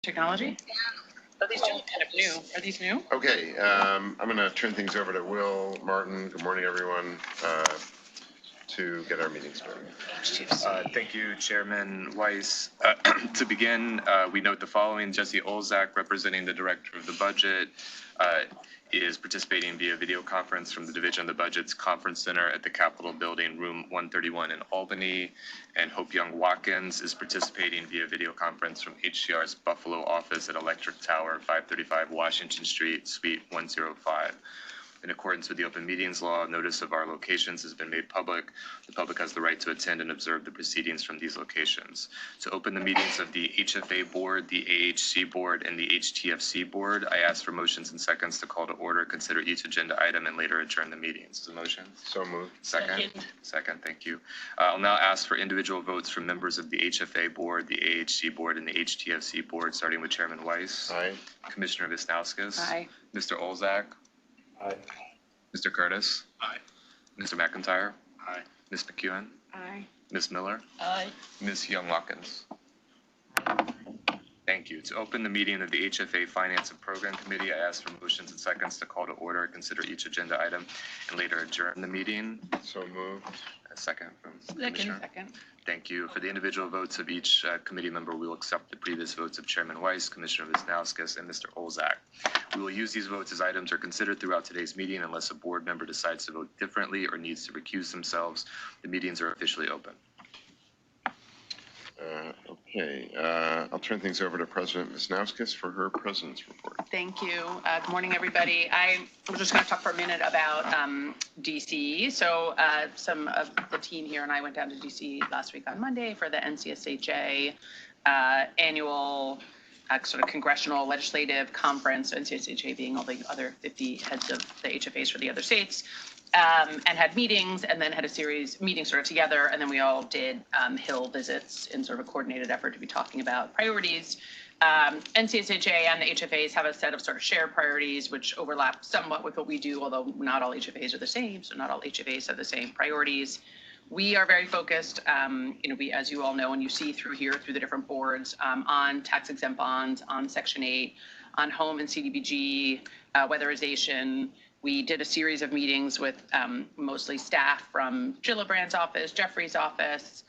Technology? Are these kind of new? Are these new? Okay, I'm going to turn things over to Will Martin. Good morning, everyone, to get our meeting started. HTFC. Thank you, Chairman Weiss. To begin, we note the following. Jesse Olzak, representing the Director of the Budget, is participating via video conference from the Division of the Budget's Conference Center at the Capitol Building, room 131 in Albany. And Hope Young Watkins is participating via video conference from HCR's Buffalo office at Electric Tower, 535 Washington Street, Suite 105. In accordance with the Open Meetings Law, notice of our locations has been made public. The public has the right to attend and observe the proceedings from these locations. To open the meetings of the HFA Board, the AHC Board, and the HTFC Board, I ask for motions and seconds to call to order, consider each agenda item, and later adjourn the meetings. Is the motion? So moved. Second. Second, thank you. I'll now ask for individual votes from members of the HFA Board, the AHC Board, and the HTFC Board, starting with Chairman Weiss. Aye. Commissioner Visnauskas. Aye. Mr. Olzak. Aye. Mr. Curtis. Aye. Mr. McIntyre. Aye. Ms. McEwen. Aye. Ms. Miller. Aye. Ms. Young-Watkins. Thank you. To open the meeting of the HFA Finance and Program Committee, I ask for motions and seconds to call to order, consider each agenda item, and later adjourn the meeting. So moved. A second from Commissioner. Second. Thank you. For the individual votes of each committee member, we will accept the previous votes of Chairman Weiss, Commissioner Visnauskas, and Mr. Olzak. We will use these votes as items are considered throughout today's meeting unless a board member decides to vote differently or needs to recuse themselves. The meetings are officially open. Okay, I'll turn things over to President Visnauskas for her President's report. Thank you. Good morning, everybody. I was just going to talk for a minute about DC. So some of the team here and I went down to DC last week on Monday for the NCSHA annual sort of congressional legislative conference, NCSHA being all the other 50 heads of the HFAs for the other states. And had meetings and then had a series meetings sort of together. And then we all did Hill visits in sort of a coordinated effort to be talking about priorities. NCSHA and the HFAs have a set of sort of shared priorities, which overlap somewhat with what we do, although not all HFAs are the same. So not all HFAs have the same priorities. We are very focused, we, as you all know, and you see through here, through the different boards, on tax exempt bonds, on Section 8, on home and CDBG, weatherization. We did a series of meetings with mostly staff from Gillibrand's office, Jeffrey's office.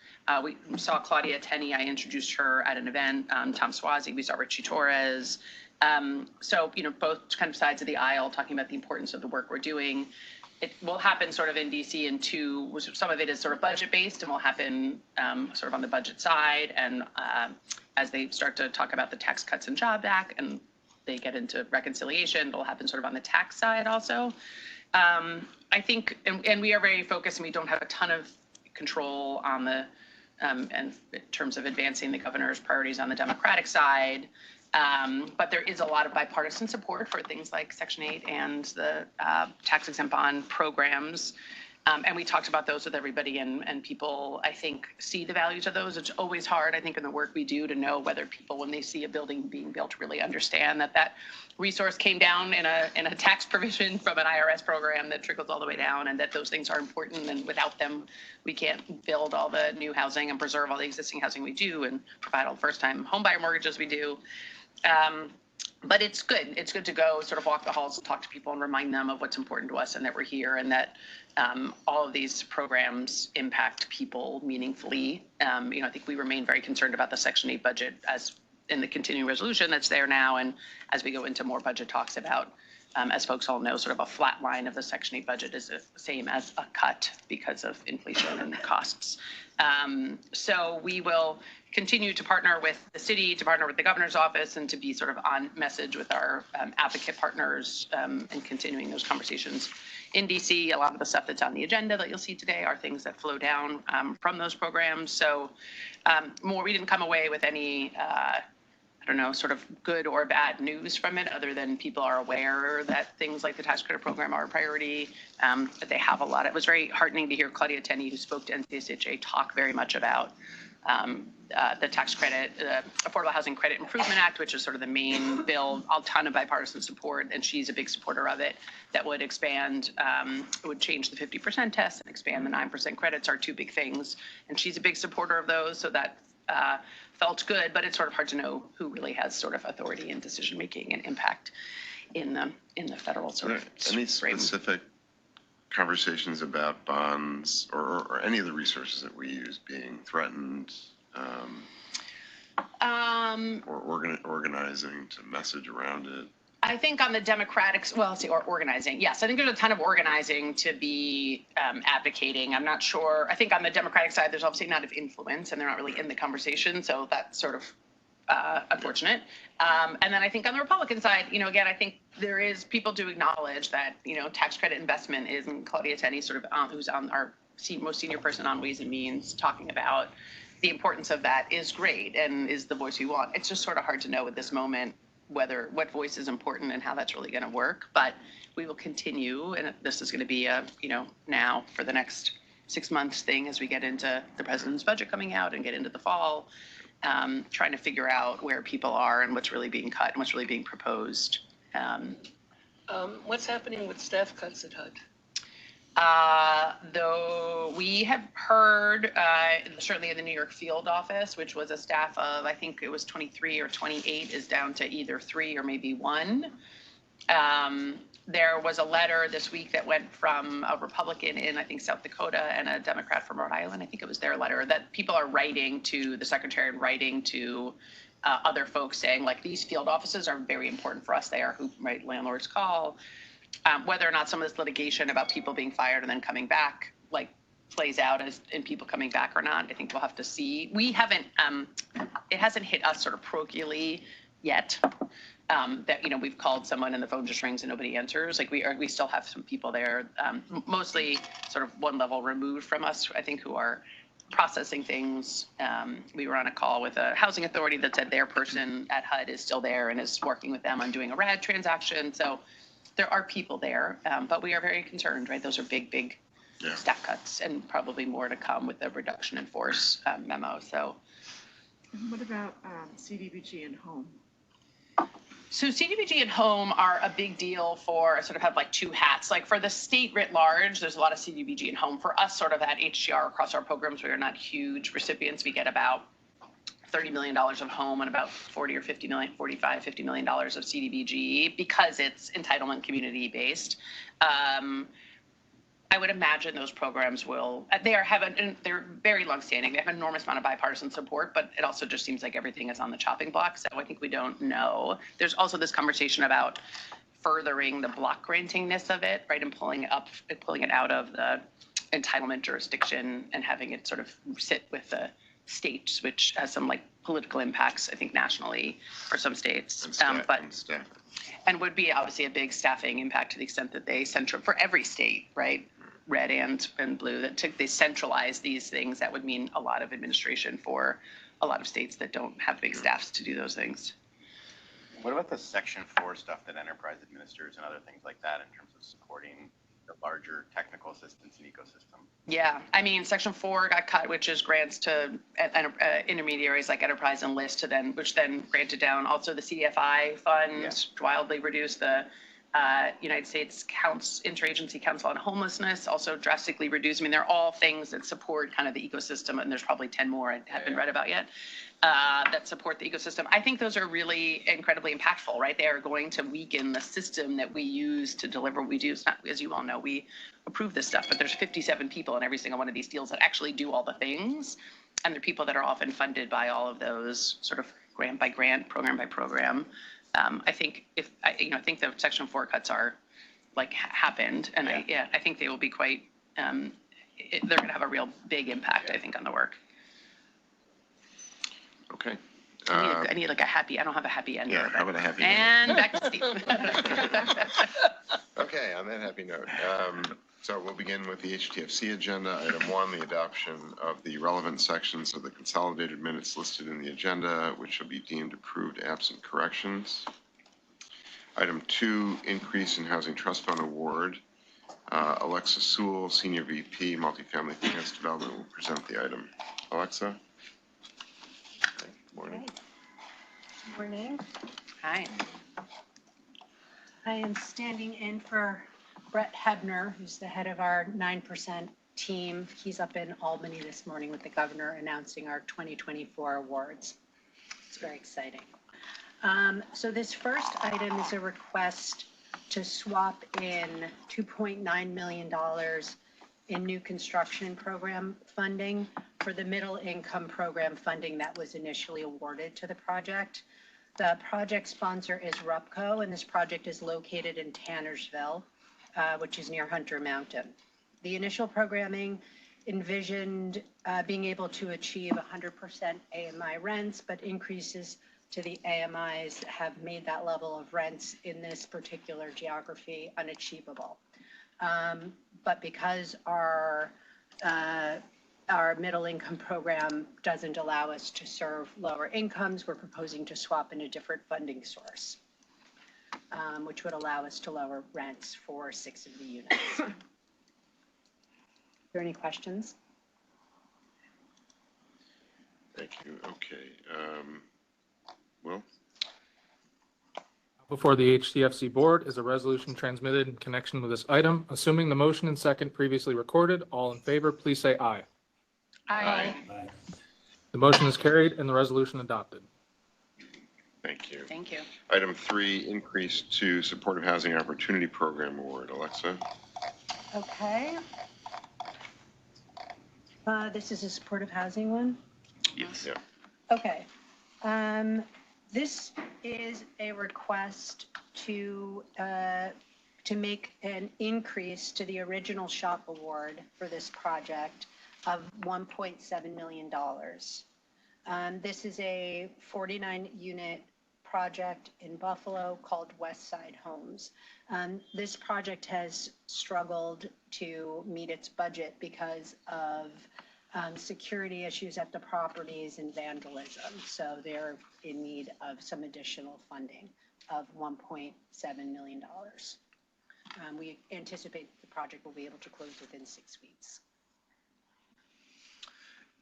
We saw Claudia Tenney. I introduced her at an event. Tom Swazi. We saw Richie Torres. So, both kind of sides of the aisle talking about the importance of the work we're doing. It will happen sort of in DC in two. Some of it is sort of budget based and will happen sort of on the budget side. And as they start to talk about the Tax Cuts and Jobs Act and they get into reconciliation, it'll happen sort of on the tax side also. I think, and we are very focused and we don't have a ton of control on the, and in terms of advancing the governor's priorities on the Democratic side. But there is a lot of bipartisan support for things like Section 8 and the tax exempt bond programs. And we talked about those with everybody and people, I think, see the values of those. It's always hard, I think, in the work we do to know whether people, when they see a building being built, really understand that that resource came down in a tax provision from an IRS program that trickles all the way down, and that those things are important. And without them, we can't build all the new housing and preserve all the existing housing we do and provide all the first-time homebuyer mortgages we do. But it's good. It's good to go sort of walk the halls and talk to people and remind them of what's important to us and that we're here and that all of these programs impact people meaningfully. I think we remain very concerned about the Section 8 budget as in the continuing resolution that's there now. And as we go into more budget talks about, as folks all know, sort of a flat line of the Section 8 budget is the same as a cut because of inflation and costs. So we will continue to partner with the city, to partner with the governor's office, and to be sort of on message with our advocate partners and continuing those conversations in DC. A lot of the stuff that's on the agenda that you'll see today are things that flow down from those programs. So we didn't come away with any, sort of good or bad news from it, other than people are aware that things like the tax credit program are a priority, that they have a lot. It was very heartening to hear Claudia Tenney, who spoke to NCSHA, talk very much about the tax credit, the Affordable Housing Credit Improvement Act, which is sort of the main bill, a ton of bipartisan support, and she's a big supporter of it, that would expand, would change the 50% test and expand the 9% credits are two big things. And she's a big supporter of those, so that felt good, but it's sort of hard to know who really has sort of authority and decision making and impact in the federal sort of any frame. specific conversations about bonds or any of the resources that we use being threatened, or organizing to message around it? I think on the Democratic, well, let's see, or organizing. Yes, I think there's a ton of organizing to be advocating. I'm not sure. I think on the Democratic side, there's obviously not enough influence, and they're not really in the conversation. So that's sort of unfortunate. And then I think on the Republican side, again, I think there is people do acknowledge that, tax credit investment is, and Claudia Tenney sort of who's on our most senior person on Ways and Means talking about the importance of that is great and is the voice we want. It's just sort of hard to know at this moment what voice is important and how that's really going to work. But we will continue, and this is going to be a, now for the next 6 months thing as we get into the president's budget coming out and get into the fall, trying to figure out where people are and what's really being cut and what's really being proposed. What's happening with staff cuts at HUD? Though we have heard, certainly in the New York field office, which was a staff of, I think it was 23 or 28, is down to either 3 or maybe 1. There was a letter this week that went from a Republican in, I think, South Dakota and a Democrat from Rhode Island. I think it was their letter that people are writing to the secretary and writing to other folks saying, like, these field offices are very important for us. They are who landlords call. Whether or not some of this litigation about people being fired and then coming back, plays out as in people coming back or not, I think we'll have to see. We haven't, it hasn't hit us sort of parochially yet. That, we've called someone and the phone just rings and nobody answers. We still have some people there, mostly sort of one level removed from us, I think, who are processing things. We were on a call with a housing authority that said their person at HUD is still there and is working with them on doing a RAD transaction. So there are people there, but we are very concerned, right? Those are big staff cuts, and probably more to come with the reduction in force memo. So, what about CDBG and home? So CDBG and home are a big deal for, sort of have like two hats. Like for the state writ large, there's a lot of CDBG and home. For us, sort of at HCR across our programs, we are not huge recipients. We get about $30 million of home and about $45, $50 million of CDBG because it's entitlement community based. I would imagine those programs will, they're very longstanding. They have an enormous amount of bipartisan support, but it also just seems like everything is on the chopping block. So I think we don't know. There's also this conversation about furthering the block grantingness of it, right? And pulling it out of the entitlement jurisdiction and having it sort of sit with the states, which has some political impacts, I think, nationally for some states. And would be obviously a big staffing impact to the extent that they for every state, right? Red and blue, they centralize these things. That would mean a lot of administration for a lot of states that don't have big staffs to do those things. What about the Section 4 stuff that Enterprise administers and other things like that in terms of supporting the larger technical assistance and ecosystem? Yeah, I mean, Section 4 got cut, which is grants to intermediaries like Enterprise and List, which then granted down. Also, the CDFI fund wildly reduced. The United States Interagency Council on Homelessness also drastically reduced. I mean, they're all things that support kind of the ecosystem, and there's probably 10 more I haven't read about yet that support the ecosystem. I think those are really incredibly impactful, right? They are going to weaken the system that we use to deliver what we do. It's not, as you all know, we approve this stuff, but there's 57 people in every single one of these deals that actually do all the things, and they're people that are often funded by all of those sort of grant by grant, program by program. I think I think the Section 4 cuts are happened, and I think they will be quite. They're going to have a real big impact, I think, on the work. Okay. I need a happy. I don't have a happy end. Yeah, how about a happy end? And back to Steve. Okay, on that happy note. So we'll begin with the HTFC agenda. Item 1, the adoption of the relevant sections of the consolidated minutes listed in the agenda, which shall be deemed approved absent corrections. Item 2, increase in Housing Trust Fund award. Alexa Sewell, Senior VP, Multifamily Finance Development, will present the item. Alexa? Okay, good morning. Good morning. Hi. I am standing in for Brett Hebner, who's the head of our 9% team. He's up in Albany this morning with the governor announcing our 2024 awards. It's very exciting. So this first item is a request to swap in $2.9 million in new construction program funding for the middle income program funding that was initially awarded to the project. The project sponsor is RUPCO, and this project is located in Tannersville, which is near Hunter Mountain. The initial programming envisioned being able to achieve 100% AMI rents, but increases to the AMIs have made that level of rents in this particular geography unachievable. But because our middle income program doesn't allow us to serve lower incomes, we're proposing to swap in a different funding source, which would allow us to lower rents for 6 of the units. Are there any questions? Thank you. Okay. Will? Before the HTFC board is a resolution transmitted in connection with this item. Assuming the motion and second previously recorded, all in favor, please say aye. Aye. The motion is carried and the resolution adopted. Thank you. Thank you. Item 3, increase to Supportive Housing Opportunity Program Award. Alexa? Okay. This is a supportive housing one? Yes. Yeah. Okay. This is a request to make an increase to the original SHOP award for this project of $1.7 million. This is a 49-unit project in Buffalo called West Side Homes. This project has struggled to meet its budget because of security issues at the properties and vandalism. So they're in need of some additional funding of $1.7 million. We anticipate the project will be able to close within 6 weeks.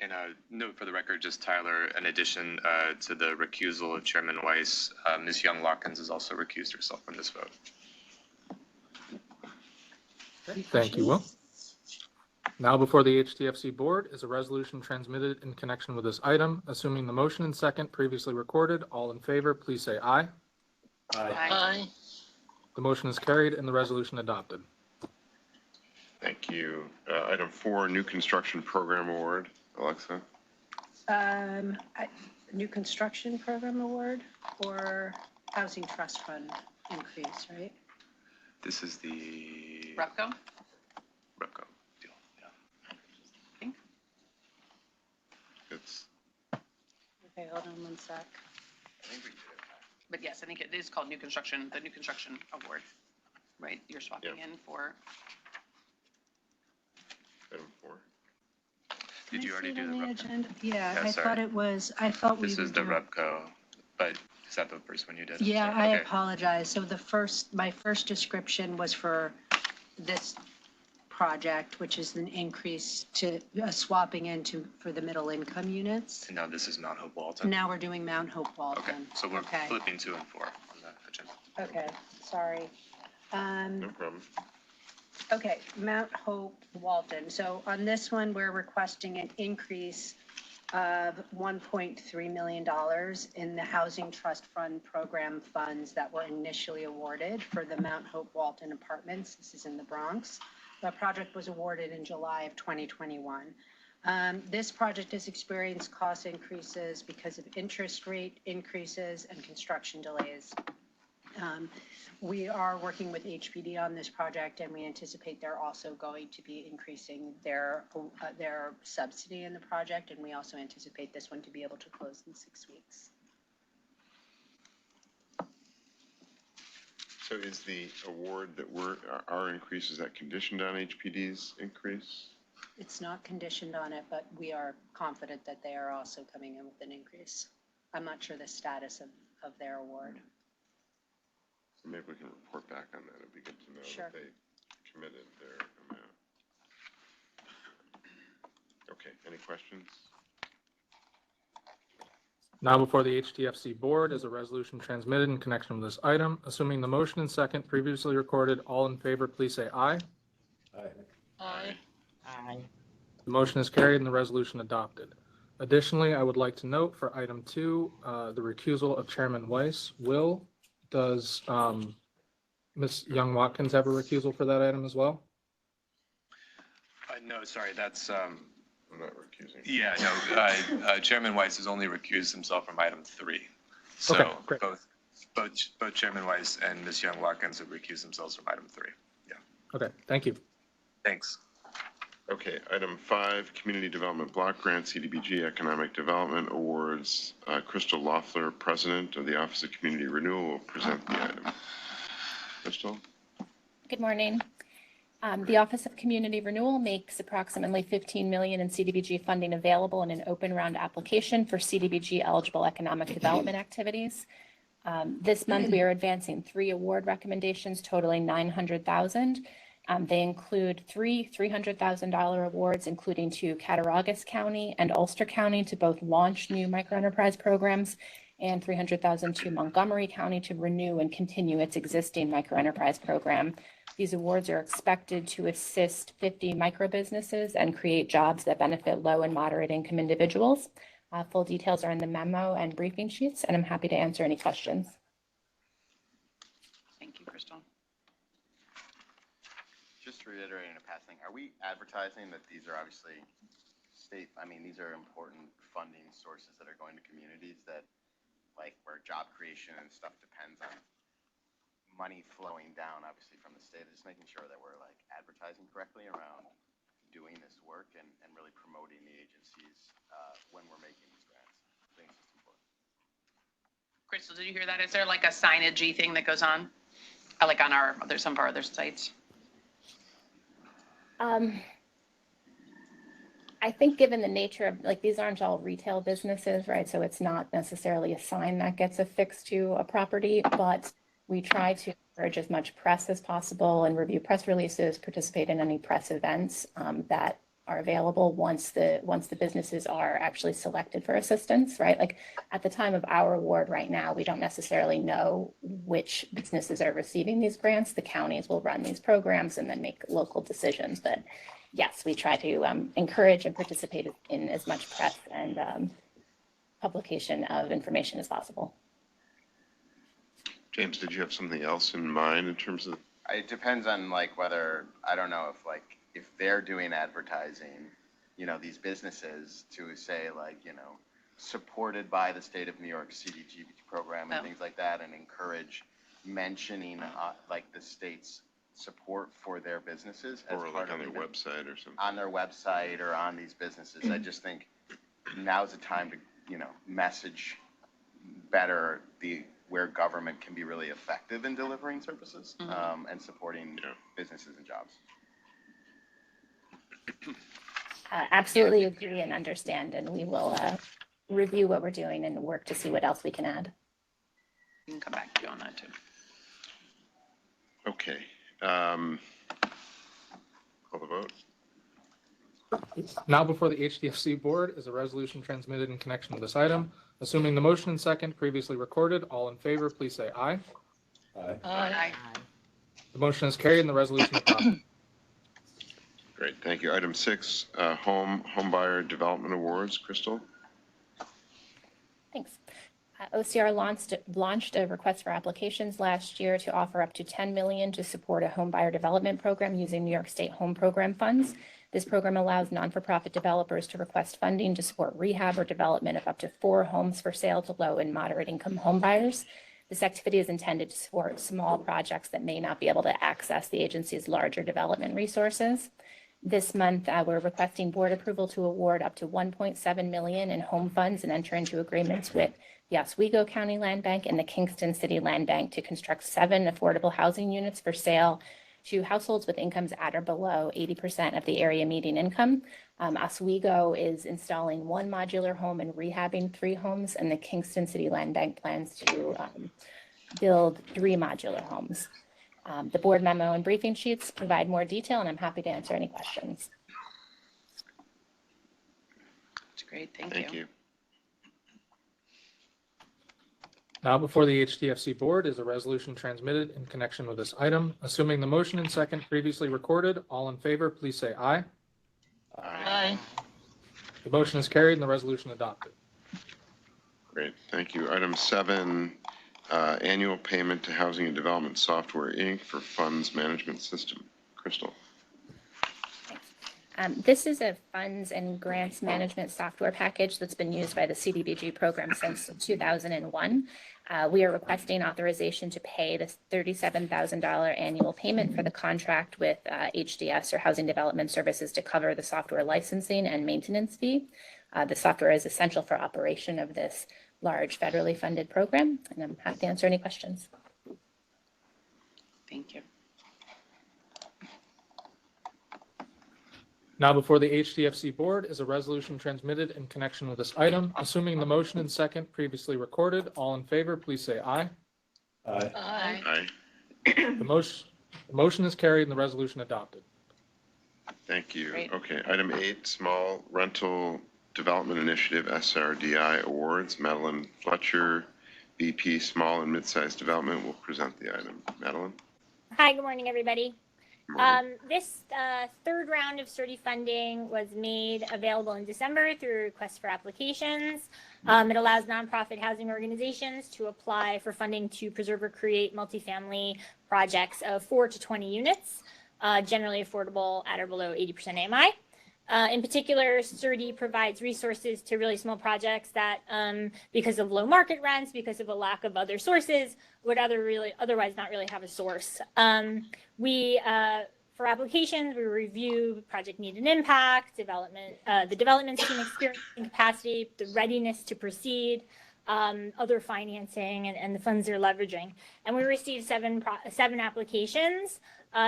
And note for the record, just Tyler, in addition to the recusal of Chairman Weiss, Ms. Young-Lockins has also recused herself from this vote. Thank you, Will. Now before the HTFC board is a resolution transmitted in connection with this item. Assuming the motion and second previously recorded, all in favor, please say aye. Aye. The motion is carried and the resolution adopted. Thank you. Item 4, new construction program award. Alexa? New construction program award or housing trust fund increase, right? This is the RUPCO? RUPCO deal. Yeah. It's Okay, hold on one sec. But yes, I think it is called the new construction award, right? You're swapping in for. item 4. Did you already do the RUPCO? Yeah, Yeah, I sorry. thought it was, I thought we This would is the do. RUPCO, but is that the first one you did? Yeah, Sorry. I Okay. apologize. So my first description was for this project, which is an increase to swapping into for the middle income units. And now this is Mount Hope Walton. Now we're doing Mount Hope Okay, Walton. so we're Okay. flipping 2 and 4 on the agenda. Okay, sorry. No problem. Okay, Mount Hope Walton. So on this one, we're requesting an increase of $1.3 million in the Housing Trust Fund program funds that were initially awarded for the Mount Hope Walton Apartments. This is in the Bronx. The project was awarded in July of 2021. This project has experienced cost increases because of interest rate increases and construction delays. We are working with HPD on this project, and we anticipate they're also going to be increasing their subsidy in the project, and we also anticipate this one to be able to close in 6 weeks. So is the award that our increase, is that conditioned on HPD's increase? It's not conditioned on it, but we are confident that they are also coming in with an increase. I'm not sure the status of their award. So maybe we can report back on that. It'd be good to know Sure. that they committed their amount. Okay, any questions? Now before the HTFC board is a resolution transmitted in connection with this item. Assuming the motion and second previously recorded, all in favor, please say aye. Aye. The motion is carried and the resolution adopted. Additionally, I would like to note for item 2, the recusal of Chairman Weiss. Does Ms. Young-Watkins have a recusal for that item as well? No, sorry, that's, I'm not recusing. yeah, no, Chairman Weiss has only recused himself from item 3. So Okay, great. both Chairman Weiss and Ms. Young-Watkins have recused themselves from item 3. Yeah, Okay, thank you. thanks. Okay, item 5, Community Development Block Grant, CDBG Economic Development Awards. Crystal Loeffler, President of the Office of Community Renewal, will present the item. Crystal? Good morning. The Office of Community Renewal makes approximately $15 million in CDBG funding available in an open round application for CDBG eligible economic development activities. This month, we are advancing 3 award recommendations totaling $900,000. They include 3 $300,000 awards, including to Cattaraugus County and Ulster County to both launch new microenterprise programs, and $300,000 to Montgomery County to renew and continue its existing microenterprise program. These awards are expected to assist 50 microbusinesses and create jobs that benefit low and moderate income individuals. Full details are in the memo and briefing sheets, and I'm happy to answer any questions. Thank you, Crystal. Just to reiterate in a passing, are we advertising that these are obviously these are important funding sources that are going to communities that, like, where job creation and stuff depends on money flowing down, obviously, from the state? Just making sure that we're, like, advertising correctly around doing this work and really promoting the agencies when we're making these grants. I think it's just important. Crystal, did you hear that? Is there like a signage-y thing that goes on? Like on there's some of our other sites? I think given the nature of, like, these aren't all retail businesses, right? So it's not necessarily a sign that gets affixed to a property, but we try to encourage as much press as possible and review press releases, participate in any press events that are available once the businesses are actually selected for assistance, right? Like at the time of our award right now, we don't necessarily know which businesses are receiving these grants. The counties will run these programs and then make local decisions. But yes, we try to encourage and participate in as much press and publication of information as possible. James, did you have something else in mind in terms of? It depends on, like, whether, I don't know if they're doing advertising, these businesses to say, like, supported by the state of New York CDBG program and things like that, and encourage mentioning like the state's support for their businesses as Or part like on of their website or something? on their website or on these businesses. I just think now's the time to, message better where government can be really effective in delivering services and supporting businesses and jobs. Absolutely agree and understand, and we will review what we're doing and work to see what else we can add. We can come back to you on that too. Okay. Call the vote. Now before the HTFC board is a resolution transmitted in connection with this item. Assuming the motion and second previously recorded, all in favor, please say aye. Aye. Aye. The motion is carried and the resolution is adopted. Great, thank you. Item 6, home buyer development awards. Crystal? Thanks. OCR launched a request for applications last year to offer up to $10 million to support a home buyer development program using New York State Home Program funds. This program allows non-for-profit developers to request funding to support rehab or development of up to 4 homes for sale to low and moderate income home buyers. This activity is intended to support small projects that may not be able to access the agency's larger development resources. This month, we're requesting board approval to award up to $1.7 million in home funds and enter into agreements with the Oswego County Land Bank and the Kingston City Land Bank to construct 7 affordable housing units for sale to households with incomes at or below 80% of the area median income. Oswego is installing 1 modular home and rehabbing 3 homes, and the Kingston City Land Bank plans to build 3 modular homes. The board memo and briefing sheets provide more detail, and I'm happy to answer any questions. That's great. Thank Thank you. you. Now before the HTFC board is a resolution transmitted in connection with this item. Assuming the motion and second previously recorded, all in favor, please say aye. Aye. The motion is carried and the resolution adopted. Great, thank you. Item 7, annual payment to Housing and Development Software, Inc. for funds management system. Crystal. This is a funds and grants management software package that's been used by the CDBG program since 2001. We are requesting authorization to pay this $37,000 annual payment for the contract with HDS or Housing Development Services to cover the software licensing and maintenance fee. The software is essential for operation of this large federally funded program, and I'm happy to answer any questions. Thank you. Now before the HTFC board is a resolution transmitted in connection with this item. Assuming the motion and second previously recorded, all in favor, please say aye. Aye. Aye. The motion is carried and the resolution adopted. Thank you. Great. Okay, item 8, Small Rental Development Initiative, SRDI Awards. Madeline Fletcher, VP Small and Mid-Sized Development, will present the item. Madeline? Hi, good morning, everybody. Good morning. This third round of SRDI funding was made available in December through request for applications. It allows nonprofit housing organizations to apply for funding to preserve or create multifamily projects of 4 to 20 units, generally affordable at or below 80% AMI. In particular, SRDI provides resources to really small projects that, because of low market rents, because of a lack of other sources, would otherwise not really have a source. For applications, we review project need and impact, the development team experience and capacity, the readiness to proceed, other financing, and the funds they're leveraging. And we received seven applications.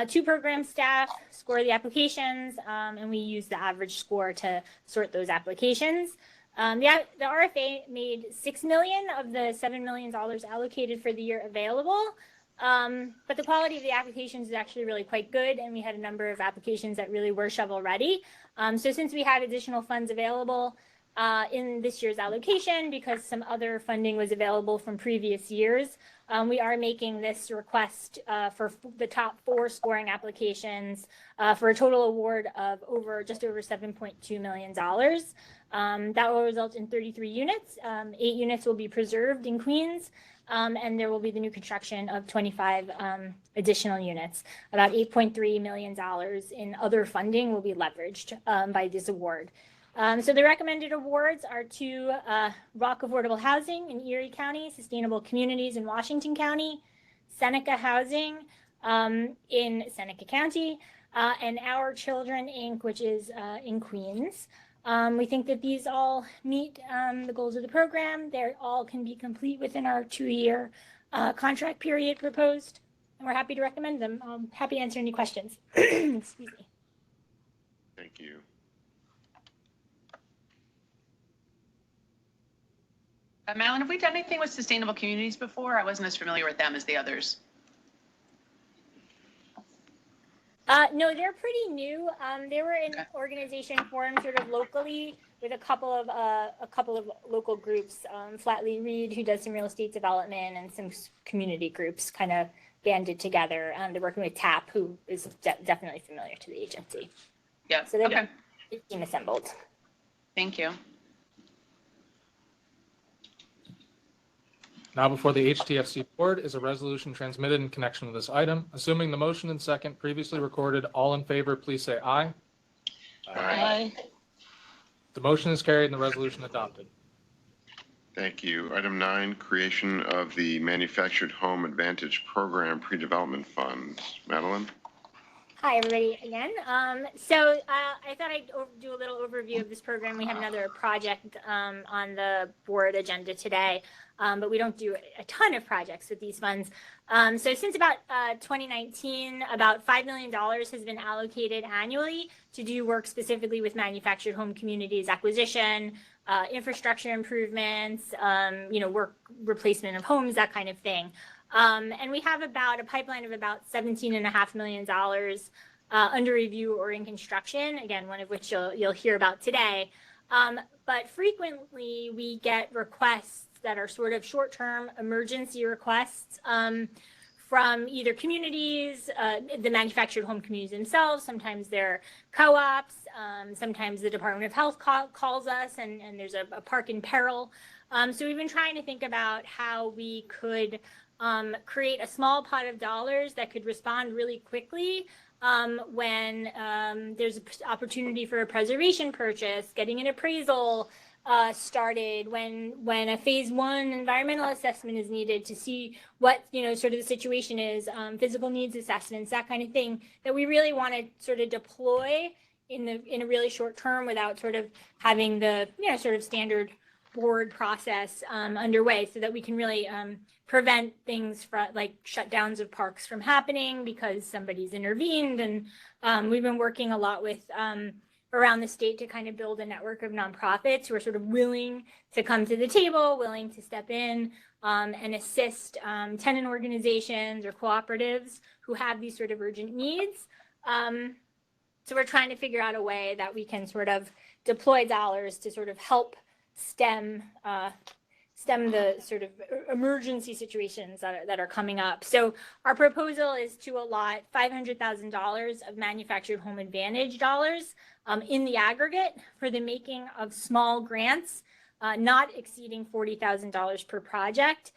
2 program staff score the applications, and we use the average score to sort those applications. The RFA made $6 million of the $7 million allocated for the year available, but the quality of the applications is actually really quite good, and we had a number of applications that really were shovel ready. So since we had additional funds available in this year's allocation, because some other funding was available from previous years, we are making this request for the top 4 scoring applications for a total award of just over $7.2 million. That will result in 33 units. 8 units will be preserved in Queens, and there will be the new construction of 25 additional units. About $8.3 million in other funding will be leveraged by this award. So the recommended awards are to Rock Affordable Housing in Erie County, Sustainable Communities in Washington County, Seneca Housing in Seneca County, and Our Children, Inc., which is in Queens. We think that these all meet the goals of the program. They all can be complete within our 2-year contract period proposed, and we're happy to recommend them. I'm happy to answer any questions. Excuse me. Thank you. Madeline, have we done anything with Sustainable Communities before? I wasn't as familiar with them as the others. No, they're pretty new. They were an organization formed sort of locally with a couple of local groups, Flatley Reed, who does some real estate development, and some community groups kind of banded together. They're working with TAP, who is definitely familiar to the agency. Yeah. So they're team assembled. Thank you. Now before the HTFC board is a resolution transmitted in connection with this item. Assuming the motion and second previously recorded, all in favor, please say aye. Aye. The motion is carried and the resolution adopted. Thank you. Item 9, creation of the Manufactured Home Advantage Program Pre-Development Fund. Madeline? Hi, everybody, again. So I thought I'd do a little overview of this program. We have another project on the board agenda today, but we don't do a ton of projects with these funds. So since about 2019, about $5 million has been allocated annually to do work specifically with manufactured home communities acquisition, infrastructure improvements, work replacement of homes, that kind of thing. And we have about a pipeline of about $17.5 million under review or in construction, again, one of which you'll hear about today. But frequently we get requests that are sort of short-term emergency requests from either communities, the manufactured home communities themselves. Sometimes they're co-ops. Sometimes the Department of Health calls us and there's a park in peril. So we've been trying to think about how we could create a small pot of dollars that could respond really quickly when there's an opportunity for a preservation purchase, getting an appraisal started, when a phase 1 environmental assessment is needed to see what, sort of the situation is, physical needs assessments, that kind of thing, that we really want to sort of deploy in a really short term without sort of having the, sort of standard board process underway, so that we can really prevent things from like shutdowns of parks from happening because somebody's intervened. And we've been working a lot with around the state to kind of build a network of nonprofits who are sort of willing to come to the table, willing to step in and assist tenant organizations or cooperatives who have these sort of urgent needs. So we're trying to figure out a way that we can sort of deploy dollars to sort of help stem the sort of emergency situations that are coming up. So our proposal is to allot $500,000 of manufactured home advantage dollars in the aggregate for the making of small grants, not exceeding $40,000 per project,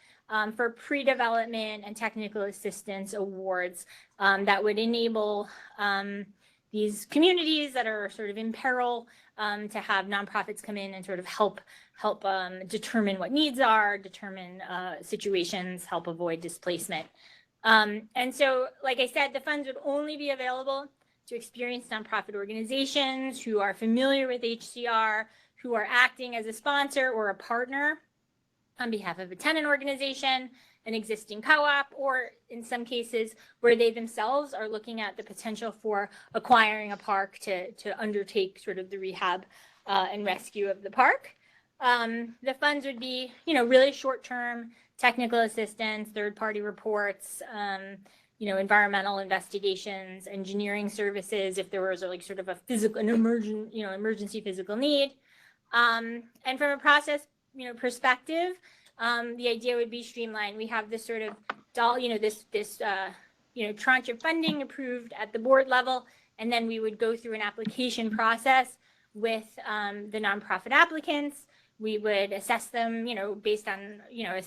for pre-development and technical assistance awards that would enable these communities that are sort of in peril to have nonprofits come in and sort of help determine what needs are, determine situations, help avoid displacement. And so, like I said, the funds would only be available to experienced nonprofit organizations who are familiar with HCR, who are acting as a sponsor or a partner on behalf of a tenant organization, an existing co-op, or in some cases where they themselves are looking at the potential for acquiring a park to undertake sort of the rehab and rescue of the park. The funds would be, really short-term technical assistance, third-party reports, environmental investigations, engineering services, if there was like sort of emergency physical need. And from a process, perspective, the idea would be streamlined. We have this sort of tranche of funding approved at the board level, and then we would go through an application process with the nonprofit applicants. We would assess them, based on,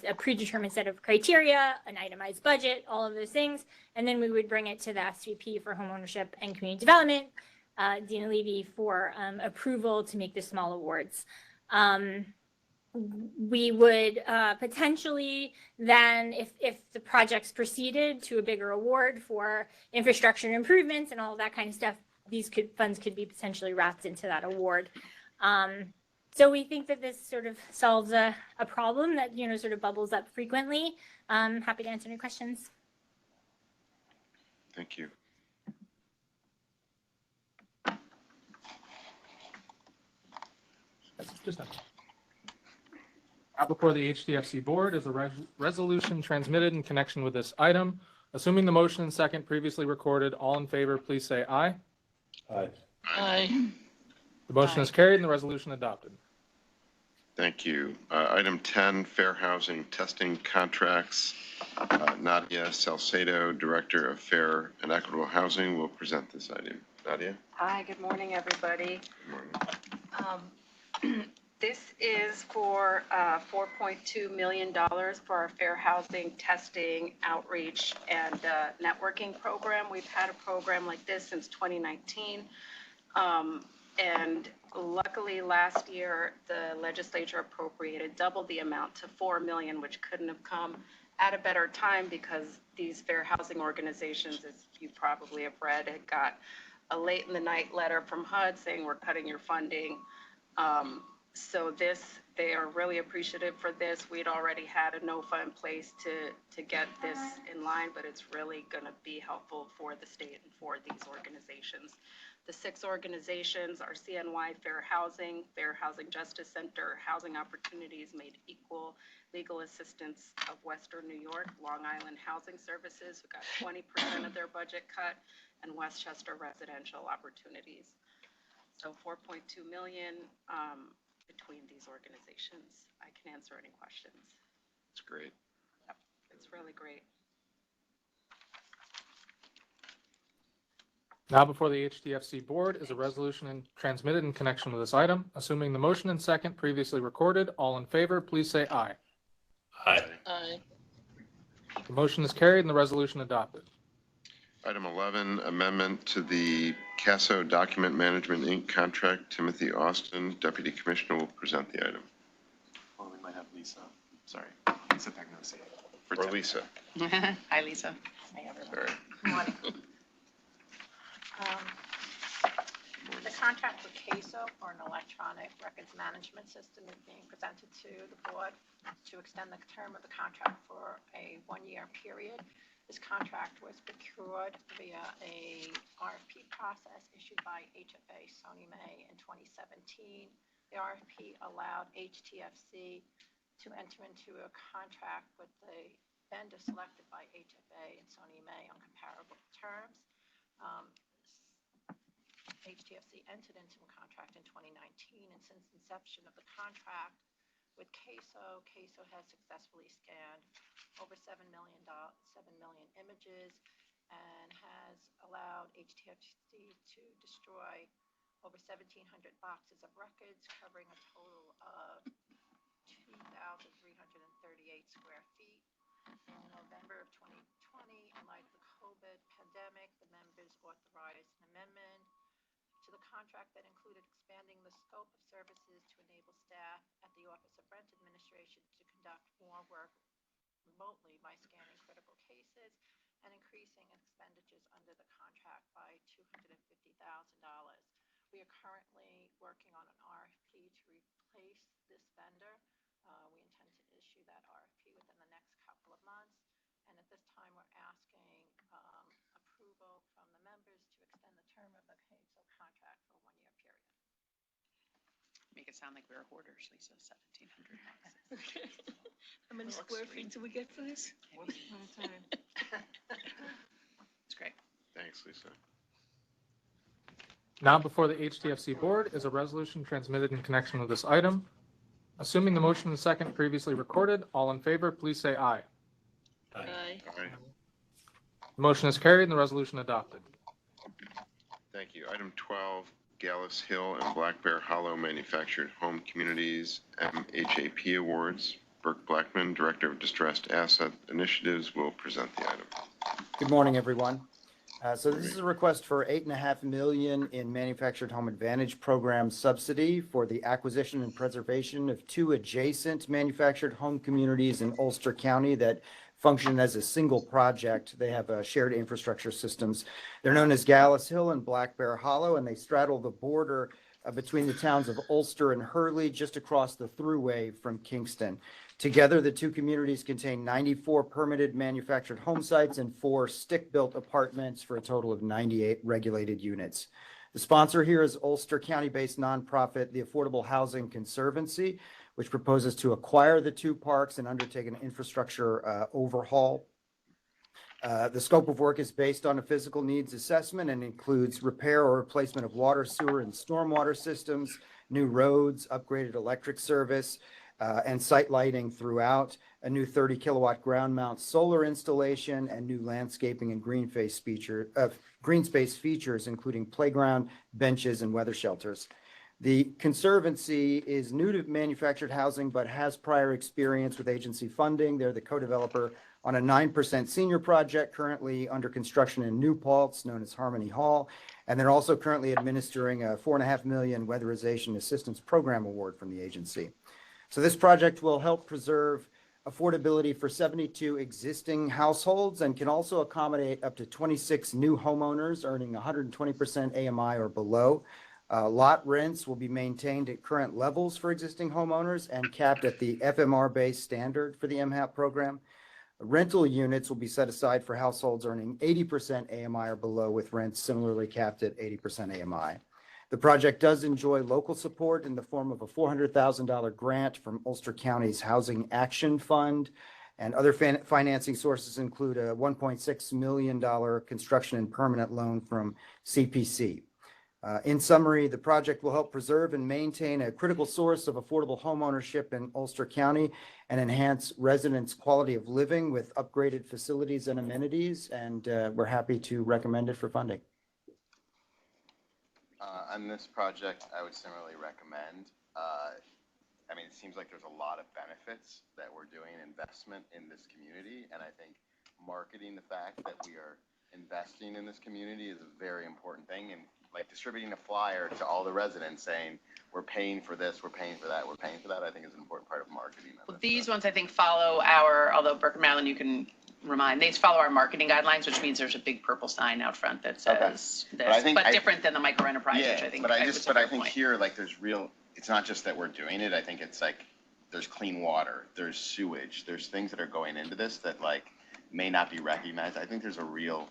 a predetermined set of criteria, an itemized budget, all of those things. And then we would bring it to the SVP for Homeownership and Community Development, Dina Levy, for approval to make the small awards. We would potentially then, if the projects proceeded to a bigger award for infrastructure improvements and all of that kind of stuff, these funds could be potentially wrapped into that award. So we think that this sort of solves a problem that, sort of bubbles up frequently. Happy to answer any questions. Thank you. Now before the HTFC board is a resolution transmitted in connection with this item. Assuming the motion and second previously recorded, all in favor, please say aye. Aye. Aye. The motion is carried and the resolution adopted. Thank you. Item 10, fair housing testing contracts. Nadia Salcedo, Director of Fair and Equitable Housing, will present this item. Nadia? Hi, good morning, everybody. Good morning. This is for $4.2 million for our fair housing testing, outreach, and networking program. We've had a program like this since 2019. And luckily last year, the legislature appropriated double the amount to $4 million, which couldn't have come at a better time because these fair housing organizations, as you probably have read, had got a late in the night letter from HUD saying we're cutting your funding. So they are really appreciative for this. We'd already had a NOFA in place to get this in line, but it's really going to be helpful for the state and for these organizations. The 6 organizations are CNY Fair Housing Justice Center, Housing Opportunities Made Equal, Legal Assistance of Western New York, Long Island Housing Services, who got 20% of their budget cut, and Westchester Residential Opportunities. So $4.2 million between these organizations. I can answer any questions. That's great. Yep, it's really great. Now before the HTFC Board is a resolution transmitted in connection with this item. Assuming the motion and second previously recorded, all in favor, please say aye. Aye. Aye. The motion is carried and the resolution adopted. Item 11, amendment to the CASO Document Management, Inc. contract. Timothy Austin, Deputy Commissioner, will present the item. Or we might have Lisa. Sorry, Lisa Pagnosi. Or Lisa. Hi, Lisa. Hi, everyone. All right. Good morning. The contract with CASO for an electronic records management system is being presented to the board to extend the term of the contract for a one-year period. This contract was procured via a RFP process issued by HFA Sony May in 2017. The RFP allowed HTFC to enter into a contract with the vendor selected by HFA and Sony May on comparable terms. HTFC entered into a contract in 2019, and since inception of the contract with CASO, CASO has successfully scanned over 7 million images and has allowed HTFC to destroy over 1,700 boxes of records covering a total of 2,338 square feet. In November of 2020, in light of the COVID pandemic, the members authorized an amendment to the contract that included expanding the scope of services to enable staff at the Office of Rent Administration to conduct more work remotely by scanning critical cases and increasing expenditures under the contract by $250,000. We are currently working on an RFP to replace this vendor. We intend to issue that RFP within the next couple of months. And at this time, we're asking approval from the members to extend the term of the CASO contract for a one-year period. Make it sound like we're hoarders, Lisa. 1,700 boxes. How many square feet do we get for this? One at a time. It's great. Thanks, Lisa. Now before the HTFC Board is a resolution transmitted in connection with this item. Assuming the motion and second previously recorded, all in favor, please say aye. Aye. Aye. The motion is carried and the resolution adopted. Thank you. Item 12, Gallus Hill and Black Bear Hollow Manufactured Home Communities MHAP Awards. Burke Blackman, Director of Distressed Asset Initiatives, will present the item. Good morning, everyone. So this is a request for $8.5 million in Manufactured Home Advantage Program subsidy for the acquisition and preservation of two adjacent manufactured home communities in Ulster County that function as a single project. They have shared infrastructure systems. They're known as Gallus Hill and Black Bear Hollow, and they straddle the border between the towns of Ulster and Hurley, just across the thruway from Kingston. Together, the two communities contain 94 permitted manufactured home sites and 4 stick-built apartments for a total of 98 regulated units. The sponsor here is Ulster County-based nonprofit, the Affordable Housing Conservancy, which proposes to acquire the two parks and undertake an infrastructure overhaul. The scope of work is based on a physical needs assessment and includes repair or replacement of water, sewer, and stormwater systems, new roads, upgraded electric service, and site lighting throughout, a new 30-kilowatt ground mount solar installation, and new landscaping and green space features, including playground, benches, and weather shelters. The Conservancy is new to manufactured housing, but has prior experience with agency funding. They're the co-developer on a 9% senior project currently under construction in New Paltz, known as Harmony Hall. And they're also currently administering a $4.5 million Weatherization Assistance Program award from the agency. So this project will help preserve affordability for 72 existing households and can also accommodate up to 26 new homeowners earning 120% AMI or below. Lot rents will be maintained at current levels for existing homeowners and capped at the FMR-based standard for the MHAP program. Rental units will be set aside for households earning 80% AMI or below, with rents similarly capped at 80% AMI. The project does enjoy local support in the form of a $400,000 grant from Ulster County's Housing Action Fund, and other financing sources include a $1.6 million construction and permanent loan from CPC. In summary, the project will help preserve and maintain a critical source of affordable homeownership in Ulster County and enhance residents' quality of living with upgraded facilities and amenities, and we're happy to recommend it for funding. On this project, I would similarly recommend, I mean, it seems like there's a lot of benefits that we're doing investment in this community. And I think marketing the fact that we are investing in this community is a very important thing. And like distributing a flyer to all the residents saying, we're paying for this, we're paying for that, we're paying for that, I think is an important part of marketing. Well, these ones I think follow our, although Burke and Madeline, you can remind, these follow our marketing guidelines, which means there's a big purple sign out front that says this, but different than the micro enterprise, which I think. But I think here, like, there's real, it's not just that we're doing it. I think it's like, there's clean water, there's sewage, there's things that are going into this that like may not be recognized. I think there's a real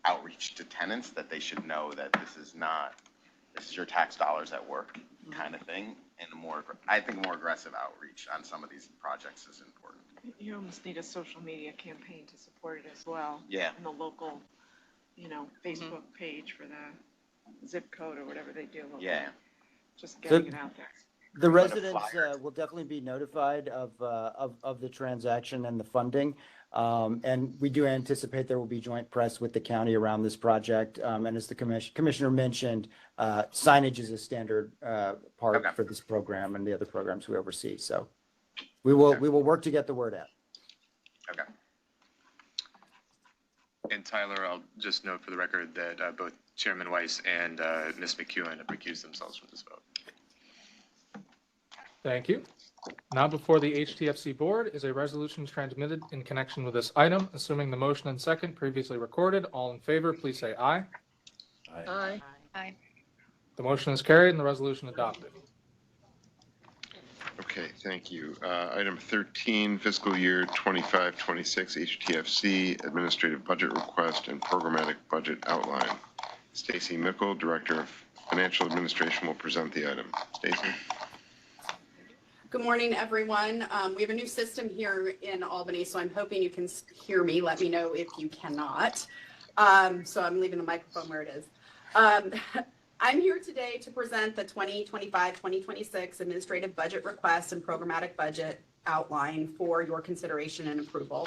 outreach to tenants that they should know that this is your tax dollars at work kind of thing. And I think more aggressive outreach on some of these projects is important. You almost need a social media campaign to support it as well. Yeah. And the local, Facebook page for the zip code or whatever they do. Yeah. Just getting it out there. The residents will definitely be notified of the transaction and the funding. And we do anticipate there will be joint press with the county around this project. And as the commissioner mentioned, signage is a standard part for this program and the other programs we oversee. So we will work to get the word out. Okay. And Tyler, I'll just note for the record that both Chairman Weiss and Ms. McEwen have recused themselves from this vote. Thank you. Now before the HTFC board is a resolution transmitted in connection with this item. Assuming the motion and second previously recorded, all in favor, please say aye. Aye. Aye. The motion is carried and the resolution adopted. Okay, thank you. Item 13, fiscal year 25-26 HTFC administrative budget request and programmatic budget outline. Stacy Mickle, Director of Financial Administration, will present the item. Stacy. Good morning, everyone. We have a new system here in Albany, so I'm hoping you can hear me. Let me know if you cannot. So I'm leaving the microphone where it is. I'm here today to present the 2025-2026 administrative budget request and programmatic budget outline for your consideration and approval.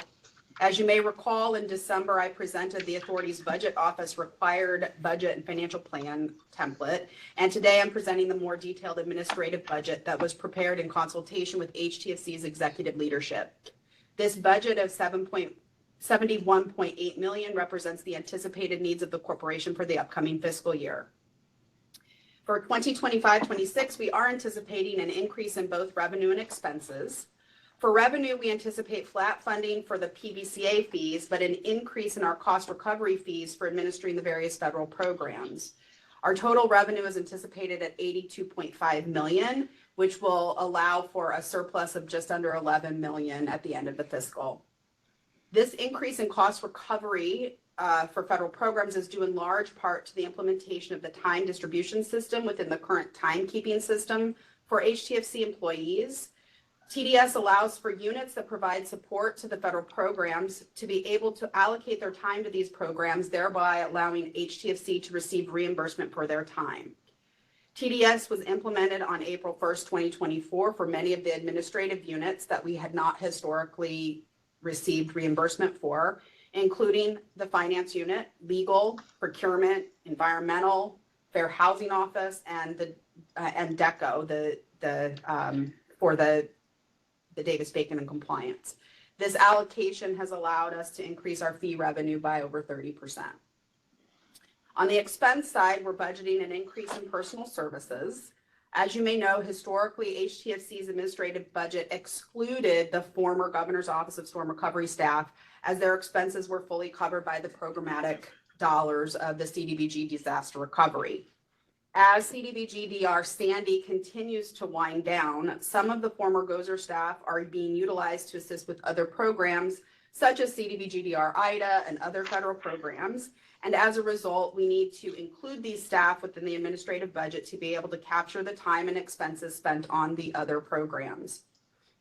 As you may recall, in December, I presented the authority's budget office required budget and financial plan template. And today I'm presenting the more detailed administrative budget that was prepared in consultation with HTFC's executive leadership. This budget of $71.8 million represents the anticipated needs of the corporation for the upcoming fiscal year. For 2025-26, we are anticipating an increase in both revenue and expenses. For revenue, we anticipate flat funding for the PVCA fees, but an increase in our cost recovery fees for administering the various federal programs. Our total revenue is anticipated at $82.5 million, which will allow for a surplus of just under $11 million at the end of the fiscal. This increase in cost recovery for federal programs is due in large part to the implementation of the time distribution system within the current timekeeping system for HTFC employees. TDS allows for units that provide support to the federal programs to be able to allocate their time to these programs, thereby allowing HTFC to receive reimbursement for their time. TDS was implemented on April 1st, 2024 for many of the administrative units that we had not historically received reimbursement for, including the finance unit, legal, procurement, environmental, fair housing office, and DECO, for the Davis-Bacon and compliance. This allocation has allowed us to increase our fee revenue by over 30%. On the expense side, we're budgeting an increase in personal services. As you may know, historically, HTFC's administrative budget excluded the former Governor's Office of Storm Recovery staff, as their expenses were fully covered by the programmatic dollars of the CDBG disaster recovery. As CDBG-DR Sandy continues to wind down, some of the former GOZER staff are being utilized to assist with other programs, such as CDBG-DR IDA and other federal programs. And as a result, we need to include these staff within the administrative budget to be able to capture the time and expenses spent on the other programs.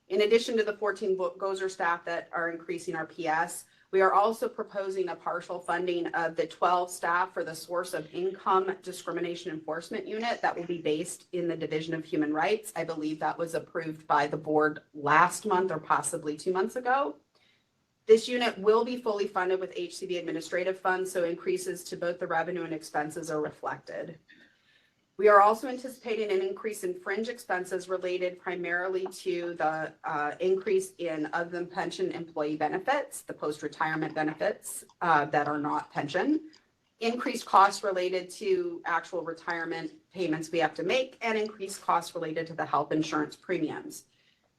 In addition to the 14 GOZER staff that are increasing our PS, we are also proposing a partial funding of the 12 staff for the Source of Income Discrimination Enforcement Unit that will be based in the Division of Human Rights. I believe that was approved by the board last month or possibly 2 months ago. This unit will be fully funded with HCB administrative funds, so increases to both the revenue and expenses are reflected. We are also anticipating an increase in fringe expenses related primarily to the increase in other than pension employee benefits, the post-retirement benefits that are not pension, increased costs related to actual retirement payments we have to make, and increased costs related to the health insurance premiums.